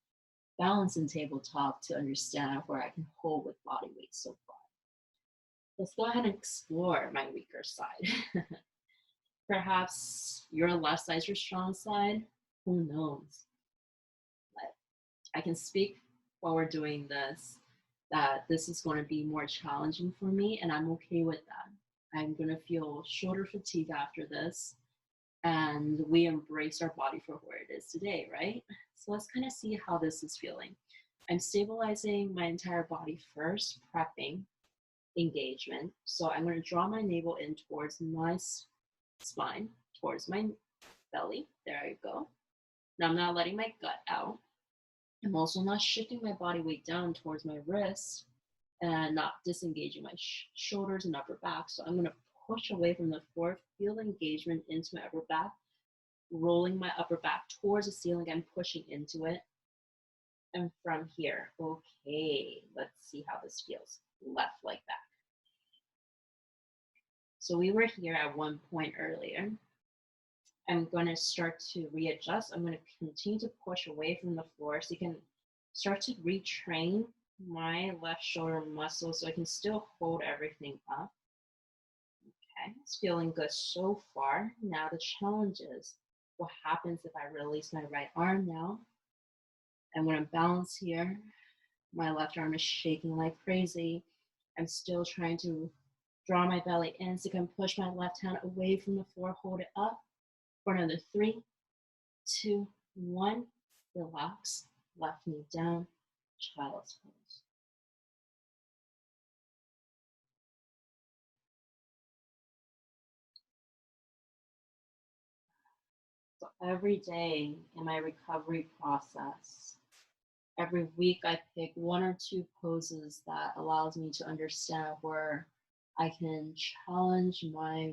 balance in tabletop to understand where I can hold with body weight so far. Let's go ahead and explore my weaker side. Perhaps your left side is your strong side. Who knows? But I can speak while we're doing this that this is going to be more challenging for me, and I'm okay with that. I'm going to feel shoulder fatigue after this, and we embrace our body for where it is today, right? So let's kind of see how this is feeling. I'm stabilizing my entire body first, prepping engagement. So I'm going to draw my navel in towards my spine, towards my belly. There I go. Now I'm not letting my gut out. I'm also not shifting my body weight down towards my wrists and not disengaging my shoulders and upper back. So I'm going to push away from the floor, feel the engagement into my upper back, rolling my upper back towards the ceiling and pushing into it. And from here, okay, let's see how this feels. Left leg back. So we were here at one point earlier. I'm going to start to readjust. I'm going to continue to push away from the floor so you can start to retrain my left shoulder muscle so I can still hold everything up. Okay, it's feeling good so far. Now the challenge is what happens if I release my right arm now? I'm going to balance here. My left arm is shaking like crazy. I'm still trying to draw my belly in so I can push my left hand away from the floor, hold it up for another 3, 2, 1. Relax, left knee down, child's pose. So every day in my recovery process, every week I pick 1 or 2 poses that allows me to understand where I can challenge my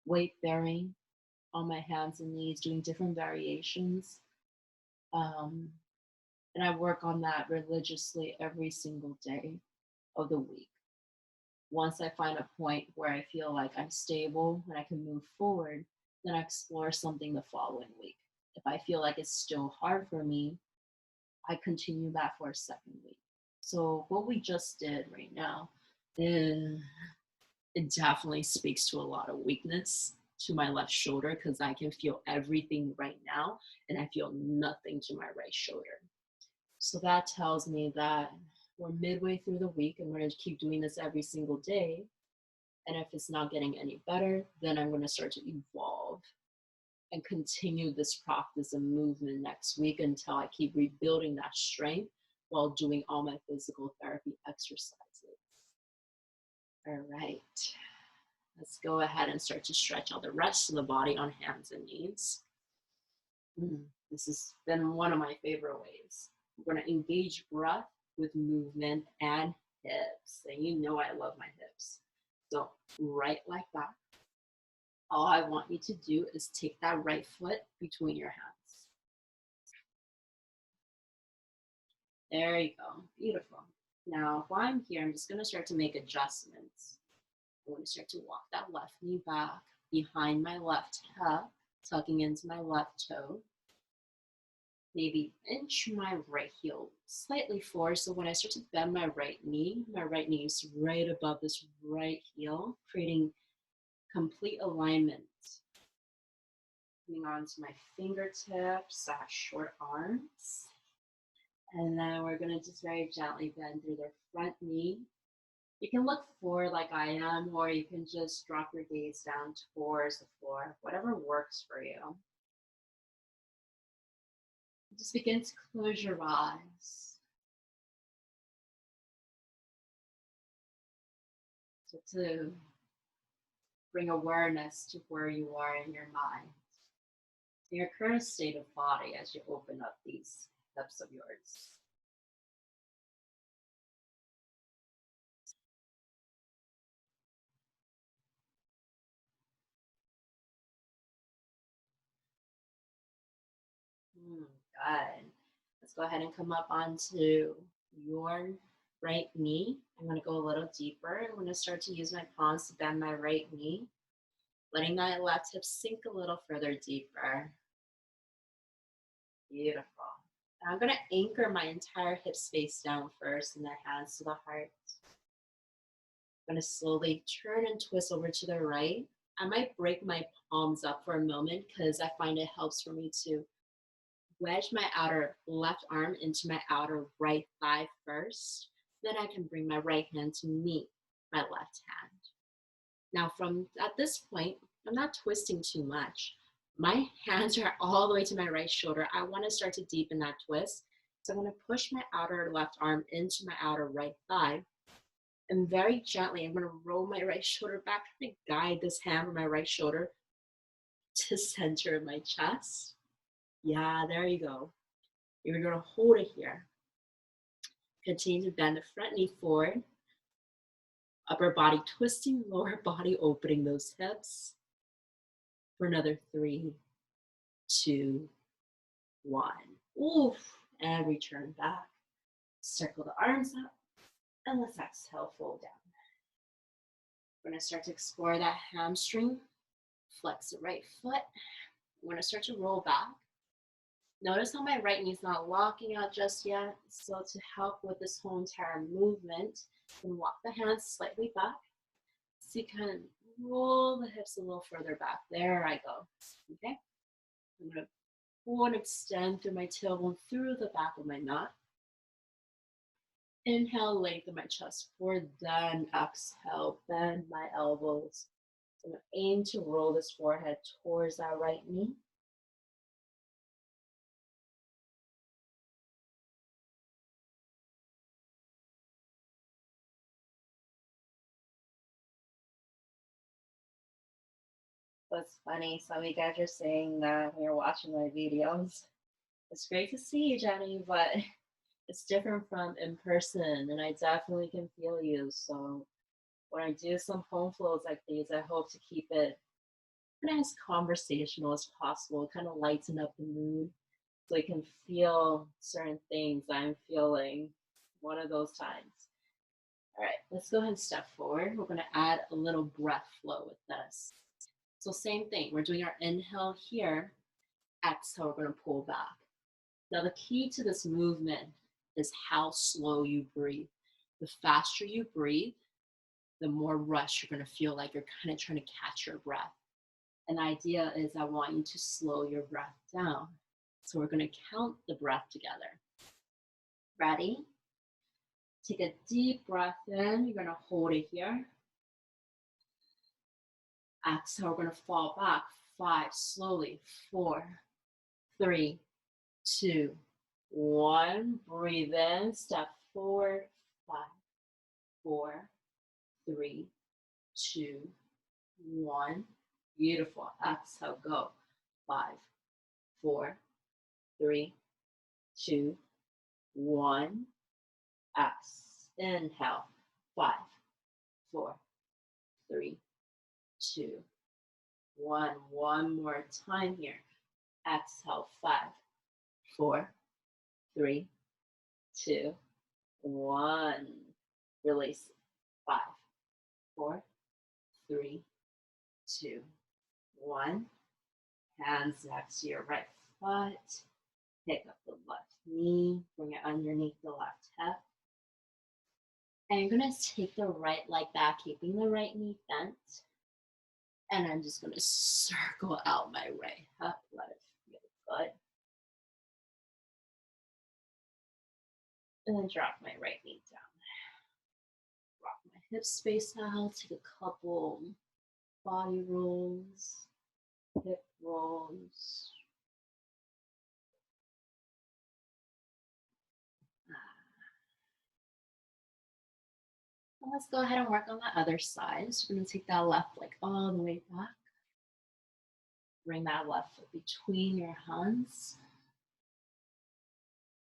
weight bearing on my hands and knees, doing different variations. Um, and I work on that religiously every single day of the week. Once I find a point where I feel like I'm stable and I can move forward, then I explore something the following week. If I feel like it's still hard for me, I continue that for a second week. So what we just did right now, eh, it definitely speaks to a lot of weakness to my left shoulder because I can feel everything right now and I feel nothing to my right shoulder. So that tells me that we're midway through the week and we're going to keep doing this every single day. And if it's not getting any better, then I'm going to start to evolve and continue this practice and movement next week until I keep rebuilding that strength while doing all my physical therapy exercises. All right, let's go ahead and start to stretch out the rest of the body on hands and knees. This has been one of my favorite ways. We're going to engage breath with movement and hips. And you know I love my hips. So right like that. All I want you to do is take that right foot between your hands. There you go. Beautiful. Now, while I'm here, I'm just going to start to make adjustments. I'm going to start to walk that left knee back behind my left hip, tucking into my left toe. Maybe inch my right heel slightly forward. So when I start to bend my right knee is right above this right heel, creating complete alignment. Coming onto my fingertips, short arms. And then we're going to just very gently bend through the front knee. You can look forward like I am, or you can just drop your gaze down towards the floor, whatever works for you. Just begin to close your eyes. So to bring awareness to where you are in your mind, your current state of body as you open up these hips of yours. Good. Let's go ahead and come up onto your right knee. I'm going to go a little deeper. I'm going to start to use my palms to bend my right knee, letting my left hip sink a little further deeper. Beautiful. And I'm going to anchor my entire hip space down first and the hands to the heart. I'm going to slowly turn and twist over to the right. I might break my palms up for a moment because I find it helps for me to wedge my outer left arm into my outer right thigh first. Then I can bring my right hand to meet my left hand. Now at this point, I'm not twisting too much. My hands are all the way to my right shoulder. I want to start to deepen that twist. So I'm going to push my outer left arm into my outer right thigh. And very gently, I'm going to roll my right shoulder back and guide this hand from my right shoulder to center of my chest. Yeah, there you go. You're going to hold it here. Continue to bend the front knee forward. Upper body twisting, lower body opening those hips. For another 3, 2, 1. Oof. And return back. Circle the arms up. And let's exhale, fold down. We're going to start to explore that hamstring. Flex the right foot. We're going to start to roll back. Notice how my right knee is not locking out just yet. So to help with this whole entire movement, you can walk the hands slightly back. So you can roll the hips a little further back. There I go. Okay. I'm going to pull and extend through my tailbone through the back of my neck. Inhale, lengthen my chest forward, then exhale, bend my elbows. So I'm going to aim to roll this forehead towards that right knee. That's funny. Some of you guys are saying that when you're watching my videos. It's great to see you, Jenny, but it's different from in person, and I definitely can feel you. So when I do some home flows like these, I hope to keep it kind of as conversational as possible, kind of lighten up the mood so I can feel certain things I'm feeling one of those times. All right, let's go ahead and step forward. We're going to add a little breath flow with this. So same thing, we're doing our inhale here, exhale, we're going to pull back. Now the key to this movement is how slow you breathe. The faster you breathe, the more rush you're going to feel like you're kind of trying to catch your breath. And the idea is I want you to slow your breath down. So we're going to count the breath together. Ready? Take a deep breath in. You're going to hold it here. Exhale, we're going to fall back. 5, slowly. 4, 3, 2, 1. Breathe in. Step forward. 5, 4, 3, 2, 1. Beautiful. Exhale, go. 5, 4, 3, 2, 1. Inhale. 5, 4, 3, 2, 1. One more time here. Exhale. 5, 4, 3, 2, 1. Release. 5, 4, 3, 2, 1. Hands next to your right foot. Pick up the left knee. Bring it underneath the left hip. And you're going to take the right leg back, keeping the right knee bent. And I'm just going to circle out my right hip. Let it feel good. And then drop my right knee down. Rock my hips space out. Take a couple body rolls, hip rolls. Let's go ahead and work on the other side. So we're going to take that left leg all the way back. Bring that left foot between your hands.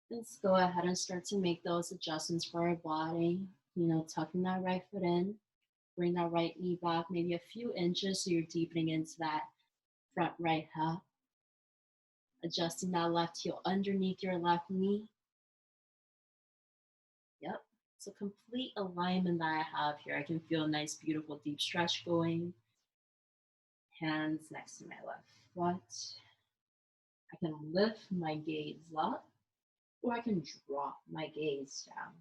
Let's go ahead and start to make those adjustments for our body. Tucking that right foot in. Bring that right knee back maybe a few inches so you're deepening into that front right hip. Adjusting that left heel underneath your left knee. Yep. So complete alignment that I have here. I can feel a nice, beautiful, deep stretch going. Hands next to my left foot. I can lift my gaze up, or I can drop my gaze down.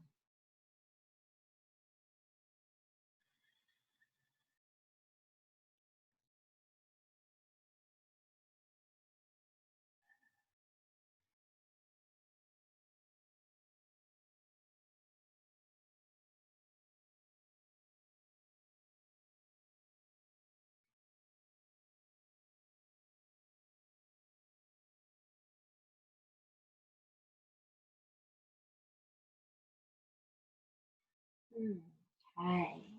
Okay.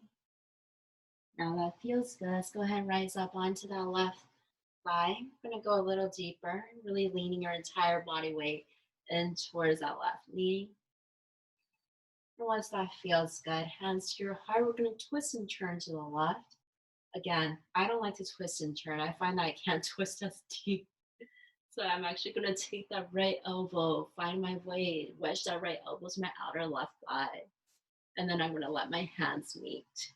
Now that feels good. Let's go ahead and rise up onto that left thigh. I'm going to go a little deeper, really leaning your entire body weight in towards that left knee. And once that feels good, hands to your heart. We're going to twist and turn to the left. Again, I don't like to twist and turn. I find that I can't twist as deep. So I'm actually going to take that right elbow, find my way, wedge that right elbow to my outer left thigh. And then I'm going to let my hands meet.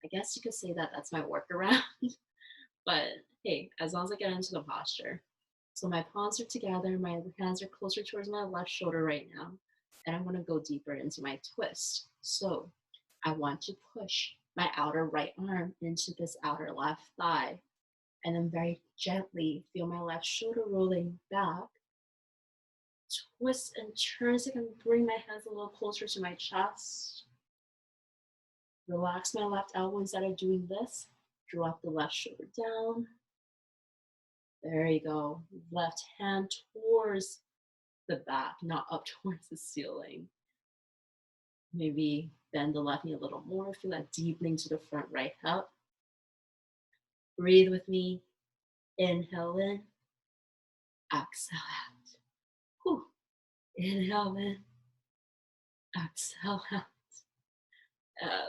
I guess you could say that that's my workaround. But hey, as long as I get into the posture. So my palms are together, my hands are closer towards my left shoulder right now. And I'm going to go deeper into my twist. So I want to push my outer right arm into this outer left thigh. And then very gently feel my left shoulder rolling back. Twist and turn so I can bring my hands a little closer to my chest. Relax my left elbow instead of doing this. Drop the left shoulder down. There you go. Left hand towards the back, not up towards the ceiling. Maybe bend the left knee a little more. Feel that deepening to the front right hip. Breathe with me. Inhale in. Exhale out. Whew. Inhale in. Exhale out.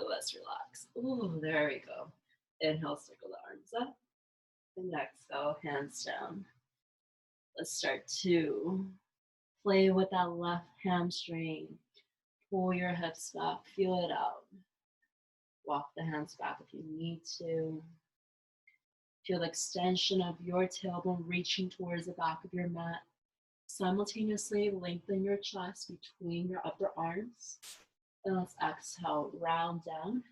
Let's relax. Ooh, there we go. Inhale, circle the arms up. And exhale, hands down. Let's start to play with that left hamstring. Pull your hips back, feel it out. Walk the hands back if you need to. Feel the extension of your tailbone reaching towards the back of your mat. Simultaneously lengthen your chest between your upper arms. And let's exhale, round down.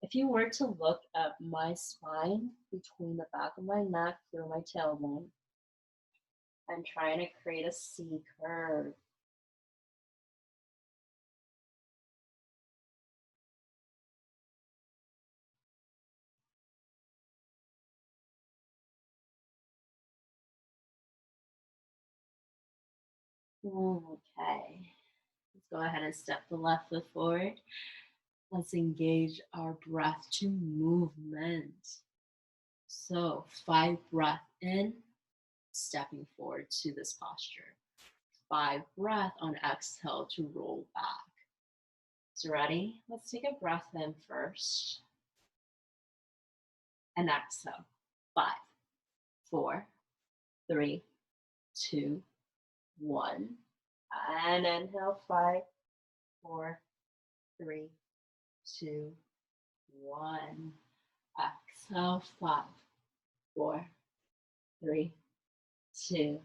If you were to look at my spine between the back of my neck through my tailbone, I'm trying to create a C curve. Okay, let's go ahead and step the left foot forward. Let's engage our breath to movement. So 5 breath in, stepping forward to this posture. 5 breath on exhale to roll back. So ready? Let's take a breath in first and exhale. 5, 4, 3, 2, 1. And inhale. 5, 4, 3, 2, 1. Exhale. 5, 4, 3, 2,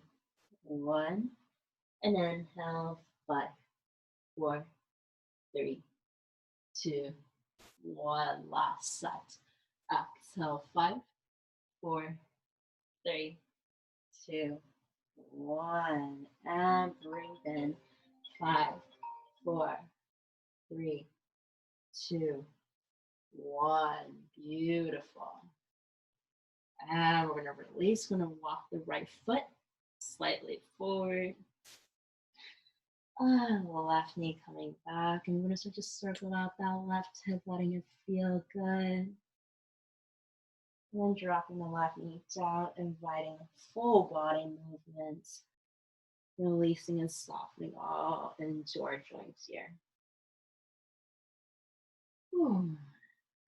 1. And inhale. 5, 4, 3, 2, 1. Last set. Exhale. 5, 4, 3, 2, 1. And breathe in. 5, 4, 3, 2, 1. Beautiful. And we're going to release. We're going to walk the right foot slightly forward. And the left knee coming back. And we're going to start to circle out that left hip, letting it feel good. And then dropping the left knee down, inviting full body movement. Releasing and softening all into our joints here. Whew.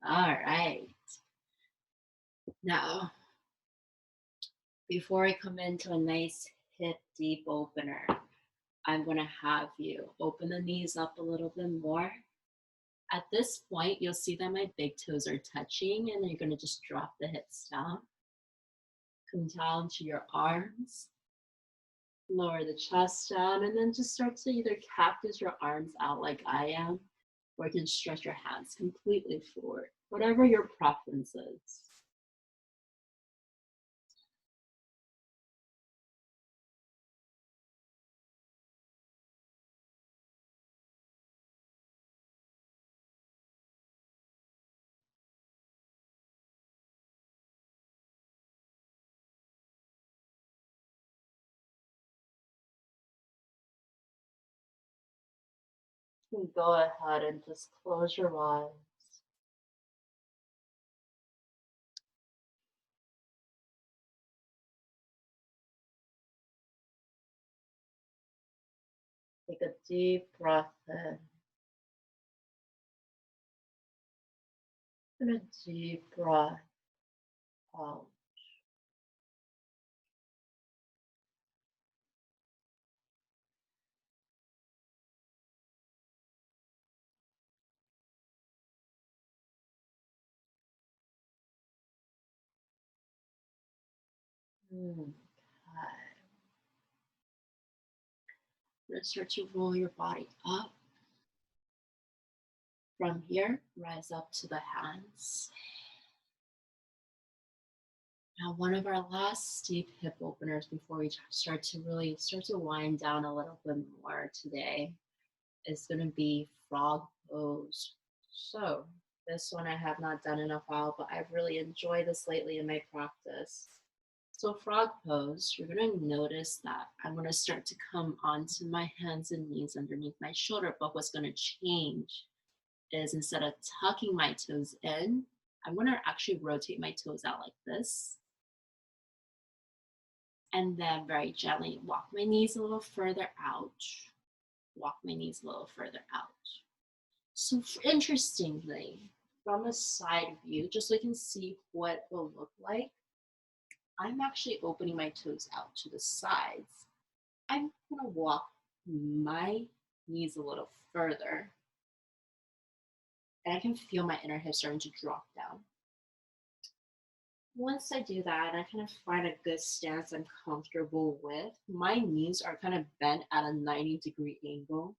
All right. Now, before I come into a nice hip deep opener, I'm going to have you open the knees up a little bit more. At this point, you'll see that my big toes are touching, and then you're going to just drop the hips down. Come down to your arms. Lower the chest down, and then just start to either cactus your arms out like I am, or you can stretch your hands completely forward, whatever your preference is. You can go ahead and just close your eyes. Take a deep breath in and a deep breath out. Okay. Then start to roll your body up. From here, rise up to the hands. Now, one of our last deep hip openers before we start to wind down a little bit more today is going to be frog pose. So this one I have not done in a while, but I've really enjoyed this lately in my practice. So frog pose, you're going to notice that I'm going to start to come onto my hands and knees underneath my shoulder, but what's going to change is instead of tucking my toes in, I'm going to actually rotate my toes out like this. And then very gently walk my knees a little further out. Walk my knees a little further out. So interestingly, from a side view, just so you can see what it will look like, I'm actually opening my toes out to the sides. I'm gonna walk my knees a little further, and I can feel my inner hip starting to drop down. Once I do that, I kind of find a good stance I'm comfortable with. My knees are kind of bent at a 90-degree angle.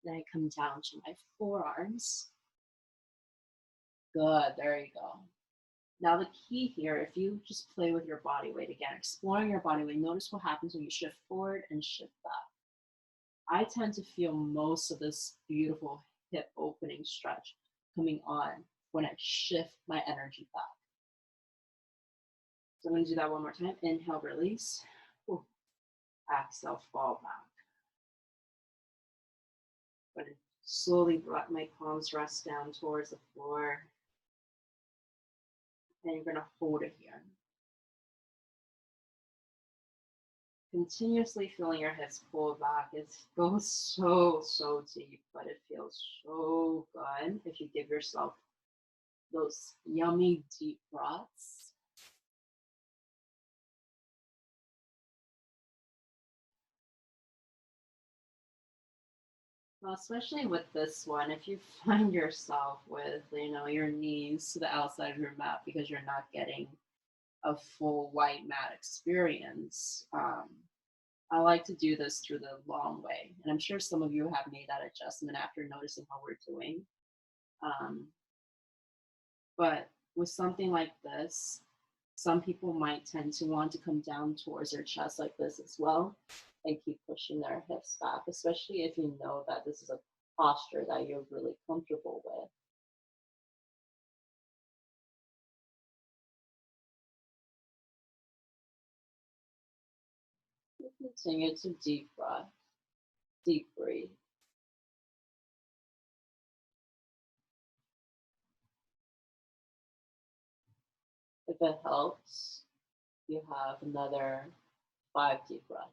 Then I come down to my forearms. Good, there you go. Now the key here, if you just play with your body weight again, exploring your body weight, notice what happens when you shift forward and shift back. I tend to feel most of this beautiful hip opening stretch coming on when I shift my energy back. So I'm going to do that one more time. Inhale, release. Ooh. Exhale, fall back. I'm going to slowly let my palms rest down towards the floor. And you're going to hold it here. Continuously feeling your hips pull back. It goes so deep, but it feels so good if you give yourself those yummy deep breaths. Well, especially with this one, if you find yourself with, your knees to the outside of your mat because you're not getting a full white mat experience, I like to do this through the long way. And I'm sure some of you have made that adjustment after noticing how we're doing. Um, but with something like this, some people might tend to want to come down towards their chest like this as well and keep pushing their hips back, especially if you know that this is a posture that you're really comfortable with. Continue to deep breath, deep breathe. If it helps, you have another 5 deep breaths.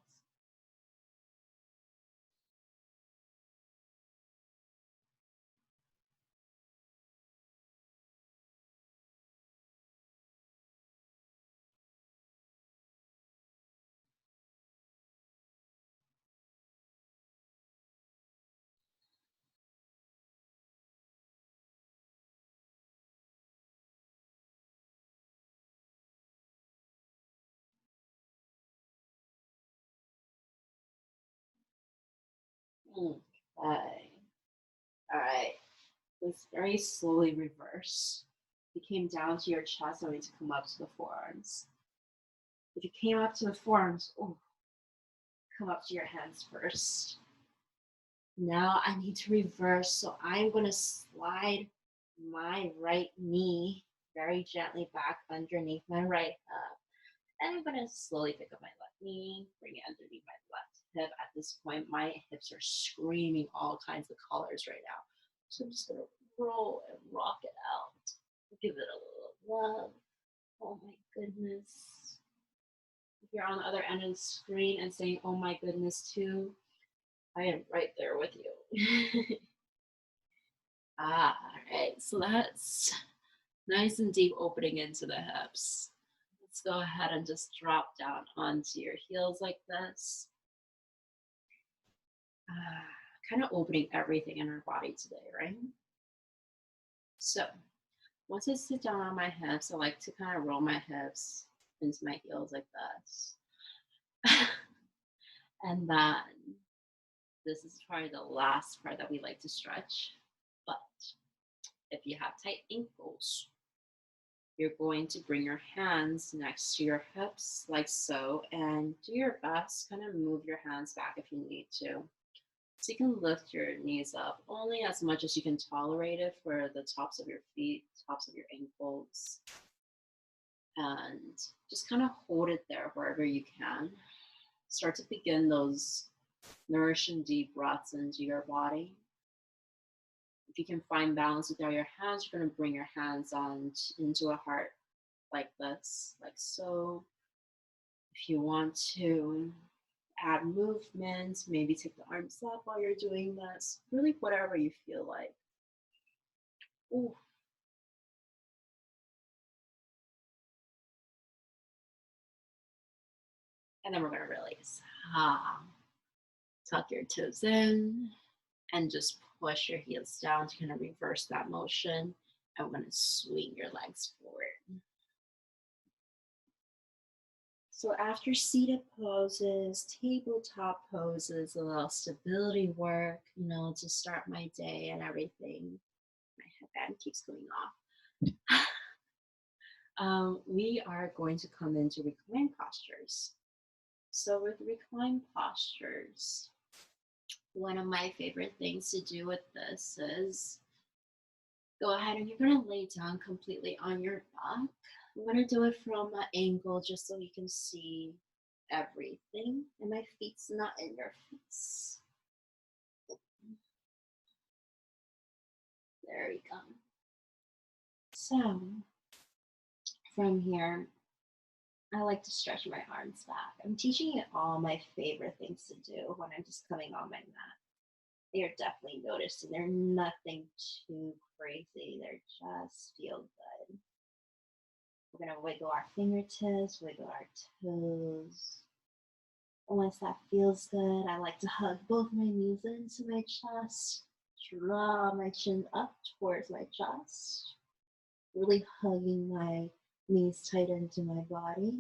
Okay. All right. Let's very slowly reverse. If you came down to your chest, I want you to come up to the forearms. If you came up to the forearms, come up to your hands first. Now I need to reverse, so I'm going to slide my right knee very gently back underneath my right hip. And I'm going to slowly pick up my left knee, bring it underneath my left hip. At this point, my hips are screaming all kinds of colors right now. So I'm just going to roll and rock it out. Give it a little love. Oh my goodness. If you're on the other end of the screen and saying, oh my goodness, too, I am right there with you. All right. So that's nice and deep opening into the hips. Let's go ahead and just drop down onto your heels like this. Kind of opening everything in our body today, right? So once I sit down on my hips, I like to kind of roll my hips into my heels like this. And then this is probably the last part that we like to stretch. But if you have tight ankles, you're going to bring your hands next to your hips like so and do your best. Kind of move your hands back if you need to. So you can lift your knees up only as much as you can tolerate it for the tops of your feet, tops of your ankles. And just kind of hold it there wherever you can. Start to begin those nourishing deep breaths into your body. If you can find balance with all your hands, you're going to bring your hands on into a heart like this, like so. If you want to add movement, maybe take the arms up while you're doing this, really whatever you feel like. Ooh. And then we're gonna release. Ah. Tuck your toes in and just push your heels down to kind of reverse that motion. And we're gonna swing your legs forward. So after seated poses, tabletop poses, a little stability work, to start my day and everything. My headband keeps going off. We are going to come into recline postures. So with recline postures, one of my favorite things to do with this is go ahead and you're going to lay down completely on your back. I'm going to do it from an angle just so you can see everything. And my feet's not in your face. There we go. So from here, I like to stretch my arms back. I'm teaching you all my favorite things to do when I'm just coming on my mat. You're definitely noticing they're nothing too crazy. They're just feel good. We're gonna wiggle our fingertips, wiggle our toes. And once that feels good, I like to hug both my knees into my chest, draw my chin up towards my chest, really hugging my knees tight into my body.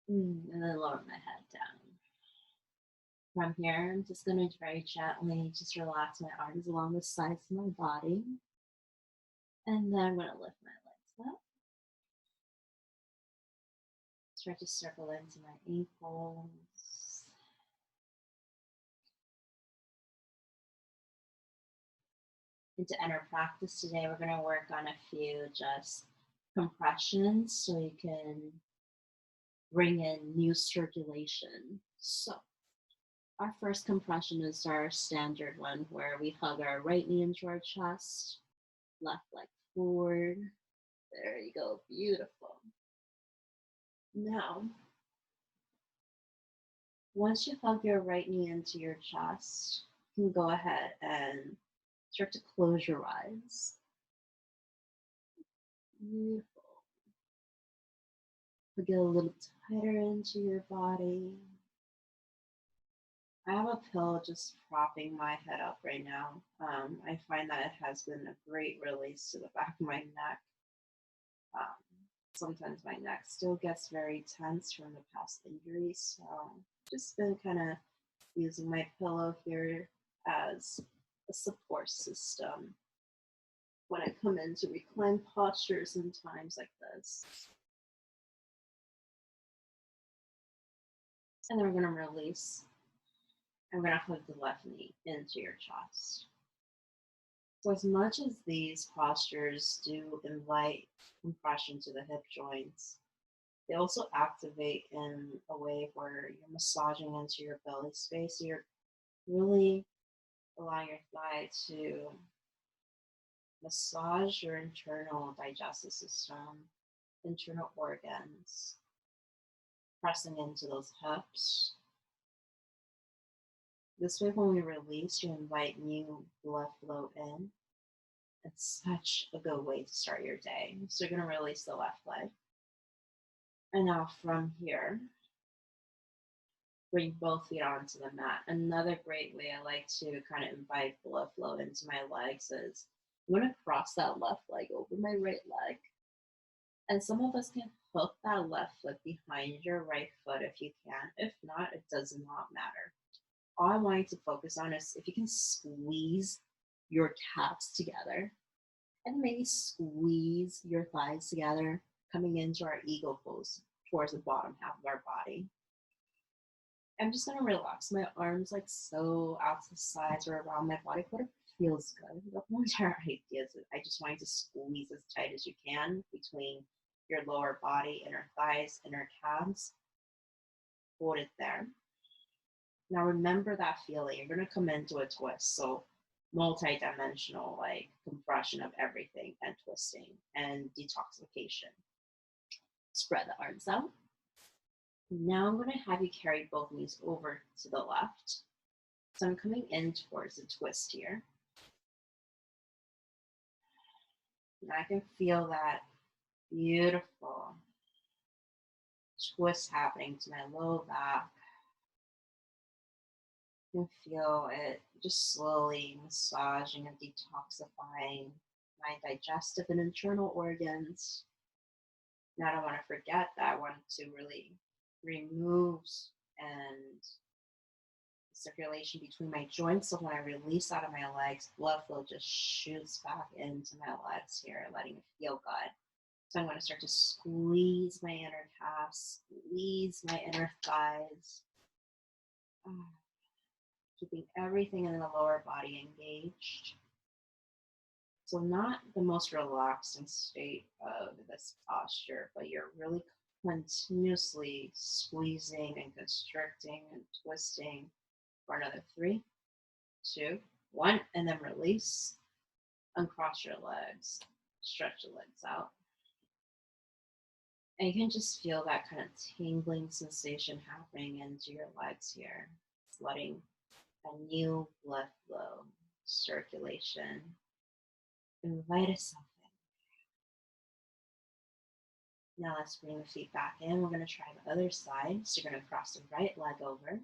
And then lower my head down. From here, I'm just going to very gently just relax my arms along the sides of my body. And then I'm going to lift my legs up. Start to circle into my ankles. And to enter practice today, we're going to work on a few just compressions so you can bring in new circulation. So our first compression is our standard one where we hug our right knee into our chest, left leg forward. There you go, beautiful. Now, once you hug your right knee into your chest, you can go ahead and start to close your eyes. Beautiful. Get a little tighter into your body. I have a pillow just propping my head up right now. I find that it has been a great release to the back of my neck. Sometimes my neck still gets very tense from the past injuries, so just been kind of using my pillow here as a support system when I come into recline postures in times like this. And then we're going to release. I'm going to hug the left knee into your chest. So as much as these postures do invite compression to the hip joints, they also activate in a way where you're massaging into your belly space. So you're really allowing your thigh to massage your internal digestive system, internal organs, pressing into those hips. This way, when we release, you invite new blood flow in. It's such a good way to start your day. So you're going to release the left leg. And now from here, bring both feet onto the mat. Another great way I like to kind of invite blood flow into my legs is I'm going to cross that left leg over my right leg. And some of us can hook that left foot behind your right foot if you can. If not, it does not matter. All I want you to focus on is if you can squeeze your calves together and maybe squeeze your thighs together, coming into our eagle pose towards the bottom half of our body. I'm just going to relax my arms like so out to the sides or around my body, whatever feels good. The whole entire idea is I just want you to squeeze as tight as you can between your lower body, inner thighs, inner calves. Hold it there. Now remember that feeling. You're going to come into a twist. So multi-dimensional, like compression of everything and twisting and detoxification. Spread the arms out. Now I'm going to have you carry both knees over to the left. So I'm coming in towards the twist here. And I can feel that beautiful twist happening to my low back. You can feel it just slowly massaging and detoxifying my digestive and internal organs. Now I don't want to forget that I wanted to really remove and circulation between my joints. So when I release out of my legs, blood flow just shoots back into my legs here, letting it feel good. So I'm going to start to squeeze my inner calves, squeeze my inner thighs, keeping everything in the lower body engaged. So not the most relaxing state of this posture, but you're really continuously squeezing and constricting and twisting for another 3, 2, 1, and then release. Uncross your legs, stretch the legs out. And you can just feel that kind of tingling sensation happening into your legs here. It's letting a new blood flow, circulation, invite itself in. Now let's bring the feet back in. We're going to try the other side. So you're going to cross the right leg over.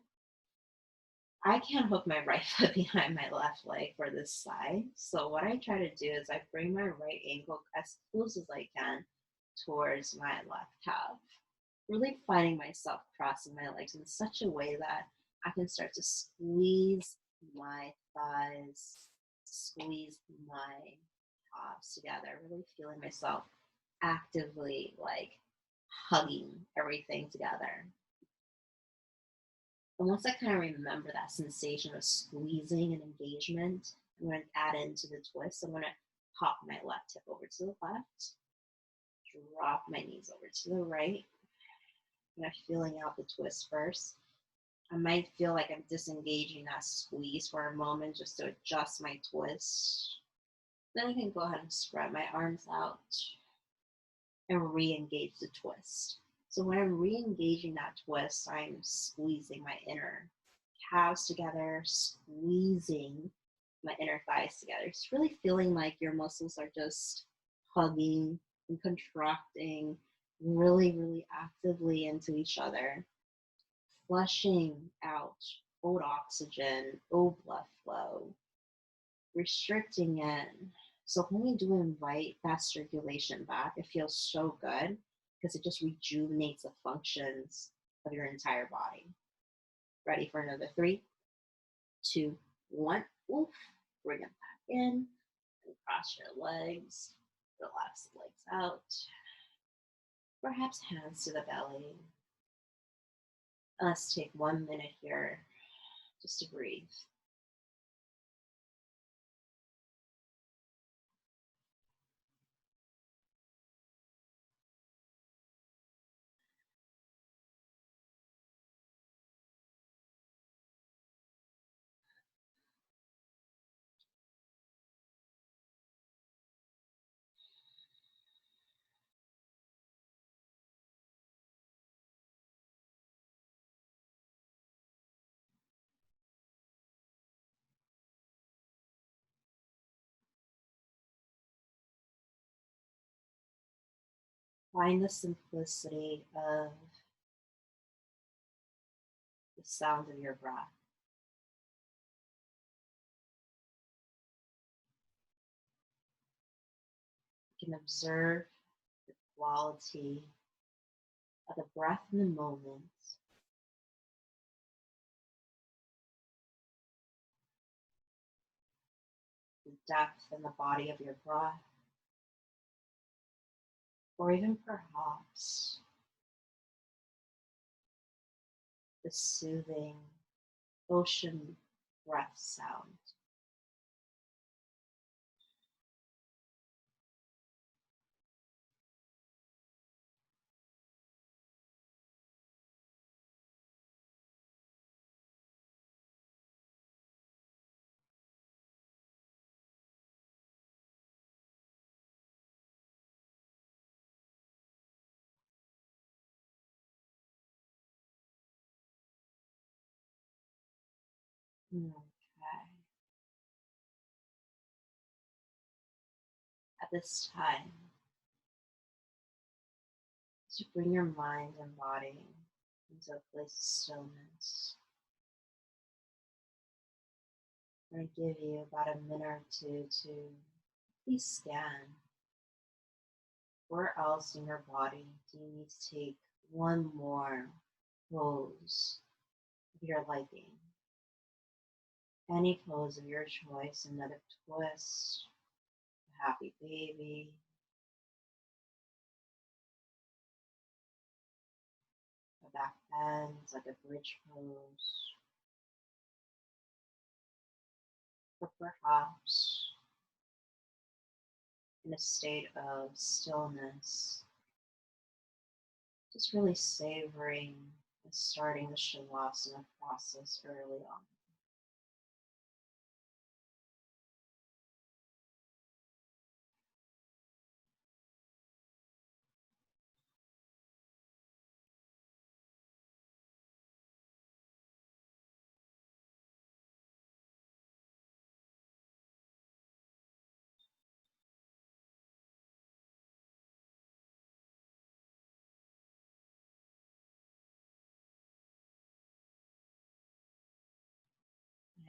I can't hook my right foot behind my left leg for this side. So what I try to do is I bring my right ankle as close as I can towards my left calf. Really finding myself crossing my legs in such a way that I can start to squeeze my thighs, squeeze my calves together, really feeling myself actively like hugging everything together. And once I kind of remember that sensation of squeezing and engagement, I'm going to add into the twist. I'm going to pop my left hip over to the left, drop my knees over to the right. I'm feeling out the twist first. I might feel like I'm disengaging that squeeze for a moment just to adjust my twist. Then I can go ahead and spread my arms out and re-engage the twist. So when I'm re-engaging that twist, I'm squeezing my inner calves together, squeezing my inner thighs together. It's really feeling like your muscles are just hugging and contracting really, really actively into each other, flushing out old oxygen, old blood flow, restricting in. So when we do invite that circulation back, it feels so good because it just rejuvenates the functions of your entire body. Ready for another 3, 2, 1. Oof. Bring it back in and cross your legs. Relax the legs out. Perhaps hands to the belly. Let's take 1 minute here just to breathe. Find the simplicity of the sound of your breath. You can observe the quality of the breath in the moment. The depth and the body of your breath, or even perhaps the soothing ocean breath sound. Okay. At this time, to bring your mind and body into a place of stillness, I'm going to give you about a minute or two to please scan where else in your body do you need to take one more pose of your liking. Any pose of your choice, another twist, a happy baby, a back bend, like a bridge pose, or perhaps in a state of stillness, just really savoring and starting the Shavasana process early on.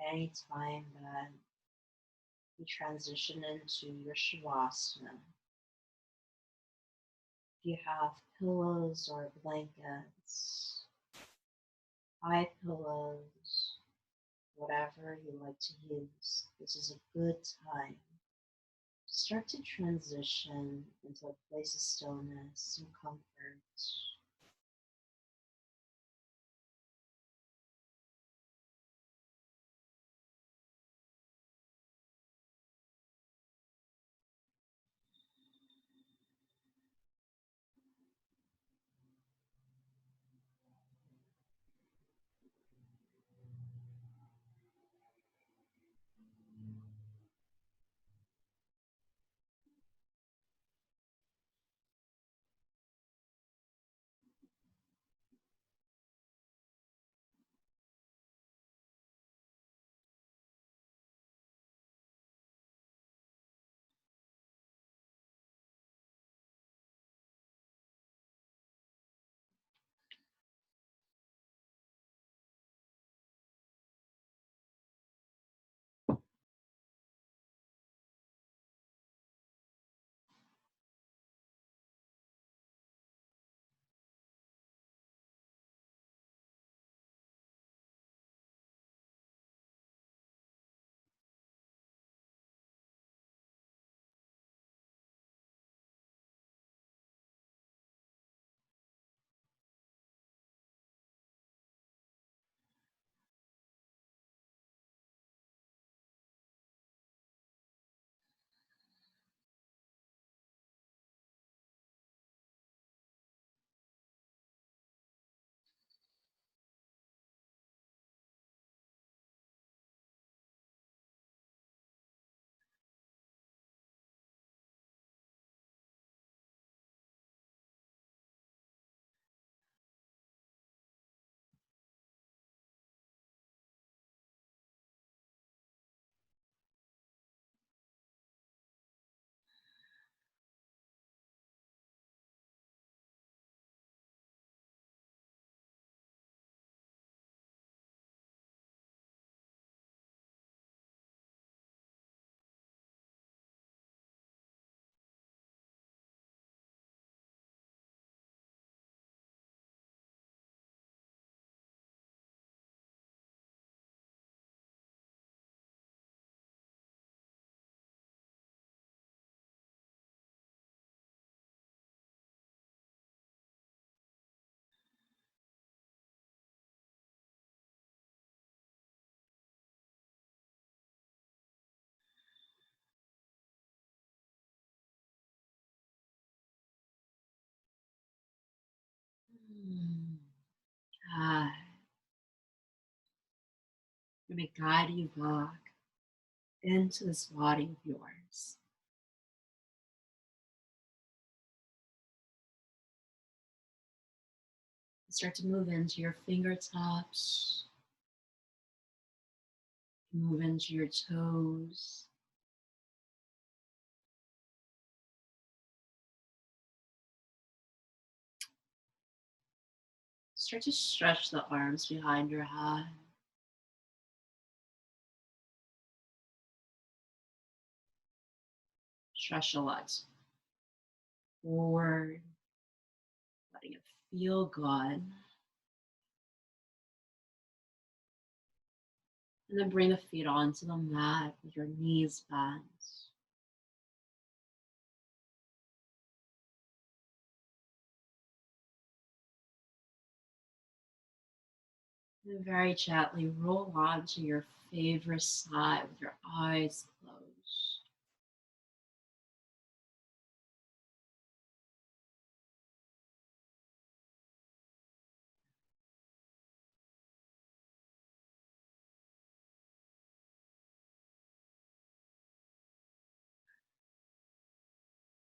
At any time that you transition into your Shavasana, if you have pillows or blankets, eye pillows, whatever you like to use, this is a good time to start to transition into a place of stillness and comfort. Mm. Ah, let me guide you back into this body of yours. Start to move into your fingertips, Move into your toes. Start to stretch the arms behind your head. Stretch the legs forward, letting it feel good. And then bring the feet onto the mat with your knees bent. And very gently roll onto your favorite side with your eyes closed.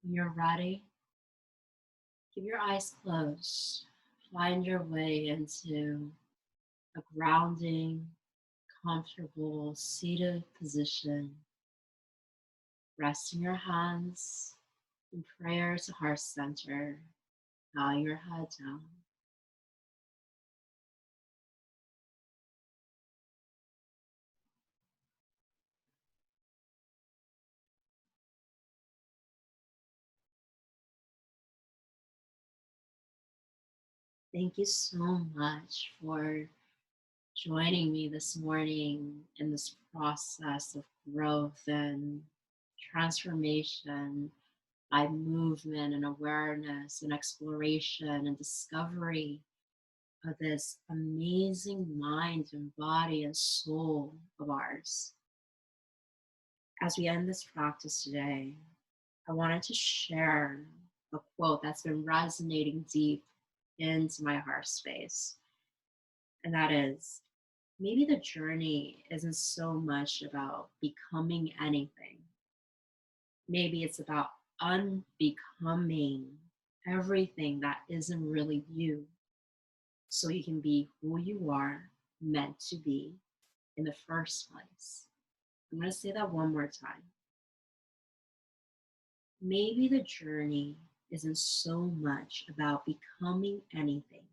When you're ready, keep your eyes closed. Find your way into a grounding, comfortable, seated position. Resting your hands in prayer to heart center. Bow your head down. Thank you so much for joining me this morning in this process of growth and transformation by movement and awareness and exploration and discovery of this amazing mind and body and soul of ours. As we end this practice today, I wanted to share a quote that's been resonating deep into my heart space. And that is, maybe the journey isn't so much about becoming anything. Maybe it's about unbecoming everything that isn't really you, so you can be who you are meant to be in the first place. I'm going to say that one more time. Maybe the journey isn't so much about becoming anything.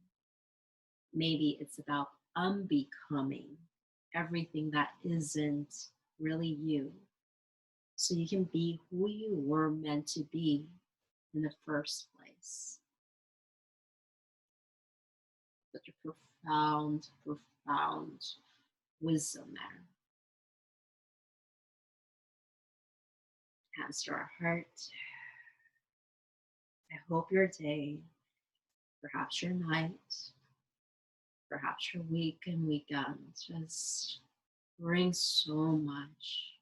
Maybe it's about unbecoming everything that isn't really you, so you can be who you were meant to be in the first place. Such a profound, profound wisdom there. Hands to our heart. I hope your day, perhaps your night, perhaps your week and weekend just brings so much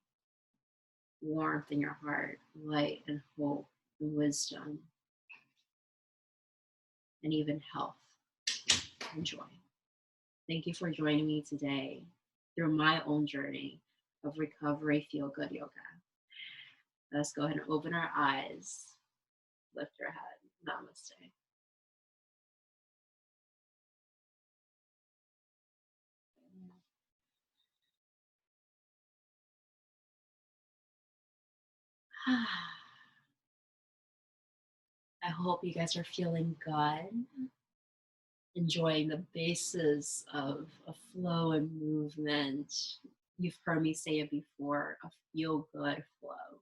warmth in your heart, light and hope and wisdom, and even health and joy. Thank you for joining me today through my own journey of recovery feel good yoga. Let's go ahead and open our eyes, lift your head. Namaste. I hope you guys are feeling good, enjoying the basis of a flow and movement. You've heard me say it before, a feel good flow.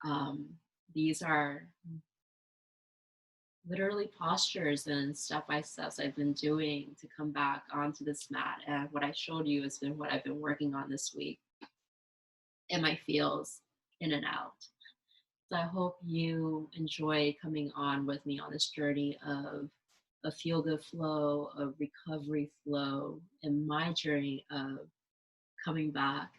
Um, these are literally postures and step by steps I've been doing to come back onto this mat. And what I showed you has been what I've been working on this week in my feels in and out. So I hope you enjoy coming on with me on this journey of a feel good flow, a recovery flow, and my journey of coming back.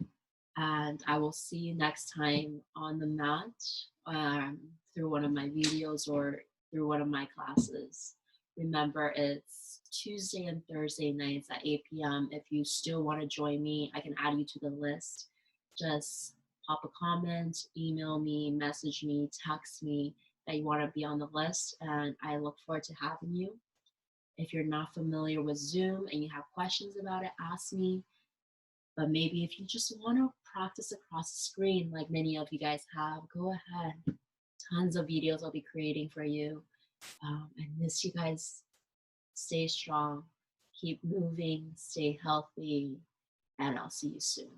And I will see you next time on the mat through one of my videos or through one of my classes. Remember, it's Tuesday and Thursday nights at 8 p.m. If you still want to join me, I can add you to the list. Just pop a comment, email me, message me, text me that you want to be on the list, and I look forward to having you. If you're not familiar with Zoom and you have questions about it, ask me. But maybe if you just want to practice across the screen, like many of you guys have, go ahead. Tons of videos I'll be creating for you. And this, you guys, stay strong, keep moving, stay healthy, and I'll see you soon.